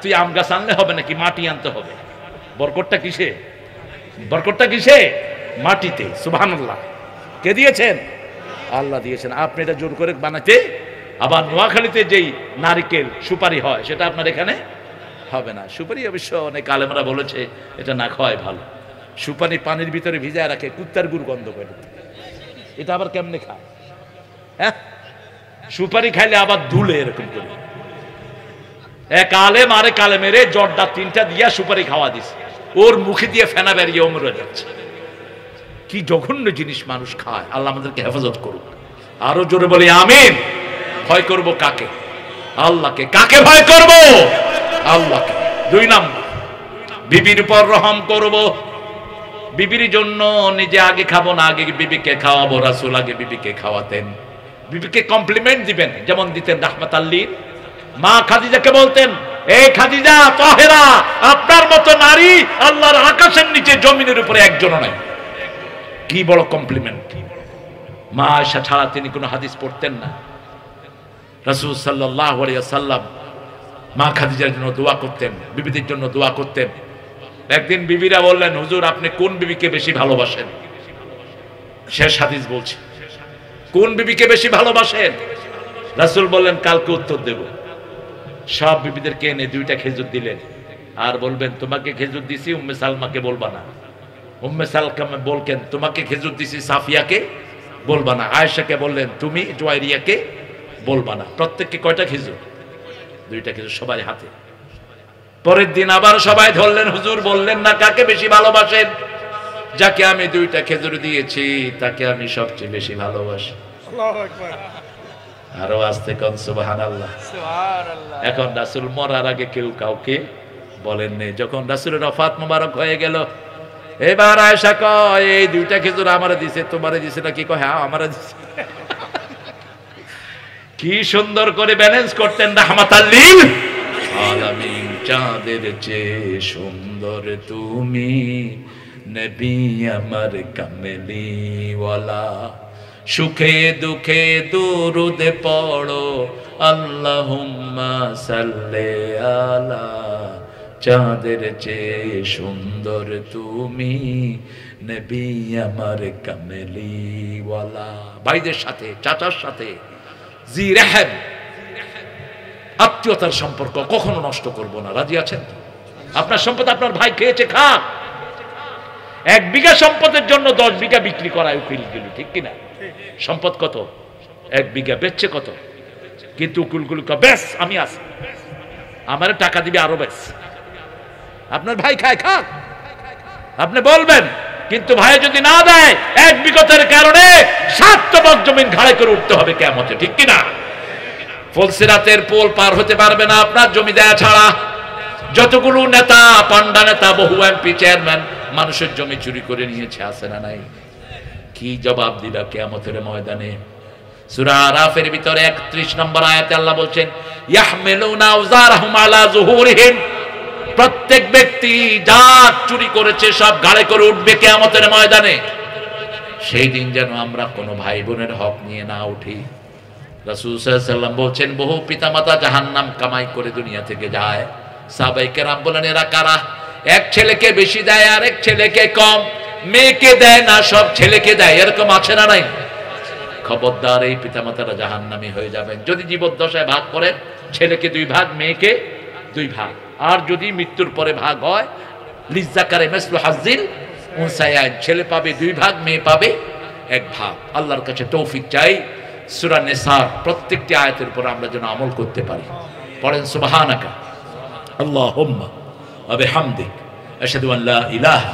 তুই আম গাছ আনলে হবে নাকি, মাটি আনতে হবে। বরকতটা কিসে? বরকতটা কিসে? মাটিতে। সুবহানাল্লাহ। কে দিয়েছেন? আল্লাহ দিয়েছেন। আপনি এটা জোর করে বানাতে, আবার নোয়াখালীতে যেই নারিকেল সুপারি হয় সেটা আপনার এখানে হবে না। সুপারি অবশ্য অনেক আলেমরা বলেছে এটা না খাওয়াই ভালো। সুপারি পানির ভিতরে ভিজায় রাখে, কুত্তার গুড় গন্ধ করে। এটা আবার কেমনে খায়? হ্যাঁ, সুপারি খাইলে আবার ধুলে এরকম করে। এক আলেম আরেক আলেমের জর্দা 3টা দিয়া সুপারি খাওয়া দিছে, ওর মুখে দিয়ে ফেনা বেরিয়ে মরে যাচ্ছে। কি জঘন্য জিনিস মানুষ খায়। আল্লাহ আমাদেরকে হেফাজত করুক। আরো জোরে বলি আমিন। ভয় করব কাকে? আল্লাহকে। কাকে ভয় করব? আল্লাহকে। 2 নাম্বার, বিবির উপর রহম করব। বিবির জন্য নিজে আগে খাবো না, আগে বিবিকে খাওয়াবো। রাসূল আগে বিবিকে খাওয়াতেন, বিবিকে কমপ্লিমেন্ট দিবেন যেমন দিতেন রাহমাতাল লিল। মা খাদিজাকে বলতেন, এই খাদিজা তাহেরা, আপনার মতো নারী আল্লাহর আকাশের নিচে জমিনের উপরে একজনও নাই। কি বড় কমপ্লিমেন্ট। মা আয়েশা ছাড়া তিনি কোনো হাদিস পড়তেন না। রাসূল সাল্লাল্লাহু আলাইহি ওয়াসাল্লাম মা খাদিজার জন্য দোয়া করতেন, বিবিদের জন্য দোয়া করতেন। একদিন বিবিরা বললেন, হুজুর আপনি কোন বিবিকে বেশি ভালোবাসেন? শেষ হাদিস বলছি, কোন বিবিকে বেশি ভালোবাসেন? রাসূল বললেন, কালকে উত্তর দেব। সব বিবিদেরকে এনে 2টা খেজুর দিলেন, আর বলবেন তোমাকে খেজুর দিছি, উম্মে সালমাকে বলবা না। উম্মে সালমা বলকেন, তোমাকে খেজুর দিছি, সাফিয়াকে বলবা না। আয়েশাকে বললেন, তুমি জুয়াইরিয়াকে বলবা না। প্রত্যেককে কয়টা খেজুর? 2টা খেজুর সবাই হাতে। পরের দিন আবার সবাই ধরলেন, হুজুর বললেন না কাকে বেশি ভালোবাসেন? যাকে আমি 2টা খেজুর দিয়েছি তাকে আমি সবচেয়ে বেশি ভালোবাসি। আল্লাহু আকবার। আরো আস্তে কোন সুবহানাল্লাহ। সুবহানাল্লাহ। এখন রাসূল মরার আগে কেউ কাউকে বলেননি। যখন রাসূলের ওফাত মোবারক হয়ে গেল, এবার আয়েশা কয়, এই 2টা খেজুর আমারে দিছে, তোমারে দিছে নাকি? কয় হ্যাঁ আমারে দিছে। কি সুন্দর করে ব্যালেন্স করতেন রাহমাতাল লিল আলামিন। চাঁদের চেয়ে সুন্দর তুমি, নবী আমার কামলিওয়ালা। সুখে দুঃখে দুরুদ পড়ো, আল্লাহুম্মা সাল্লি আলা। চাঁদের চেয়ে সুন্দর তুমি, নবী আমার কামলিওয়ালা। ভাইদের সাথে, চাচার সাথে জি রেহেম আত্মীয়তার সম্পর্ক কখনো নষ্ট করব না। রাজি আছেন? আপনার সম্পদ আপনার ভাই খেয়েছে, খা। 1 বিঘা সম্পদের জন্য 10 বিঘা বিক্রি করায় উকিল গেল, ঠিক কিনা? সম্পদ কত? 1 বিঘা, বেচছে কত? কিন্তু উকিলগুলো বেশ আমি আছি, আমার টাকা দিবে আরো বেশ। আপনার ভাই খায়, খাক, আপনি বলবেন। কিন্তু ভাই যদি না দেয়, 1 বিঘতের কারণে 7 তবক জমিন ঘাড়ে করে উঠতে হবে কিয়ামতে, ঠিক কিনা? ফুলসিরাতের পোল পার হতে পারবে না আপনার জমি দেয়া ছাড়া। যতগুলো নেতা, পান্ডা নেতা, বহু এমপি, চেয়ারম্যান মানুষের জমি চুরি করে নিয়েছে, আছে না নাই? কি জবাব দিবা কিয়ামতের ময়দানে? সূরা আরাফের ভিতরে 31 নম্বর আয়াতে আল্লাহ বলছেন, ইয়াহমিলুনা আওজারহুম আলা যুহুরিহিম। প্রত্যেক ব্যক্তি যা চুরি করেছে সব ঘাড়ে করে উঠবে কিয়ামতের ময়দানে। সেই দিন যেন আমরা কোনো ভাই বোনের হক নিয়ে না উঠি। রাসূল সাল্লাল্লাহু আলাইহি ওয়াসাল্লাম বলছেন, বহু পিতামাতা জাহান্নাম কামাই করে দুনিয়া থেকে যায়। সাহাবায়ে কেরাম বলেন, এরা কারা? এক ছেলেকে বেশি দেয় আর এক ছেলেকে কম, মেয়েকে দেয় না, সব ছেলেকে দেয়। এরকম আছে না নাই? খবরদার, এই পিতামাতারা জাহান্নামী হয়ে যাবেন। যদি জীবদ্দশায় ভাগ করেন, ছেলেকে 2 ভাগ, মেয়েকে 2 ভাগ। আর যদি মৃত্যুর পরে ভাগ হয়, লিজ্জাকারে মিসলু হাজ্জিল উনসায়াইন, ছেলে পাবে 2 ভাগ, মেয়ে পাবে 1 ভাগ। আল্লাহর কাছে তৌফিক চাই সূরা নিসার প্রত্যেকটি আয়াতের উপর আমরা যেন আমল করতে পারি। পড়েন সুবহানাকা আল্লাহুম্মা ওয়া বিহামদিক আশহাদু আন লা ইলাহা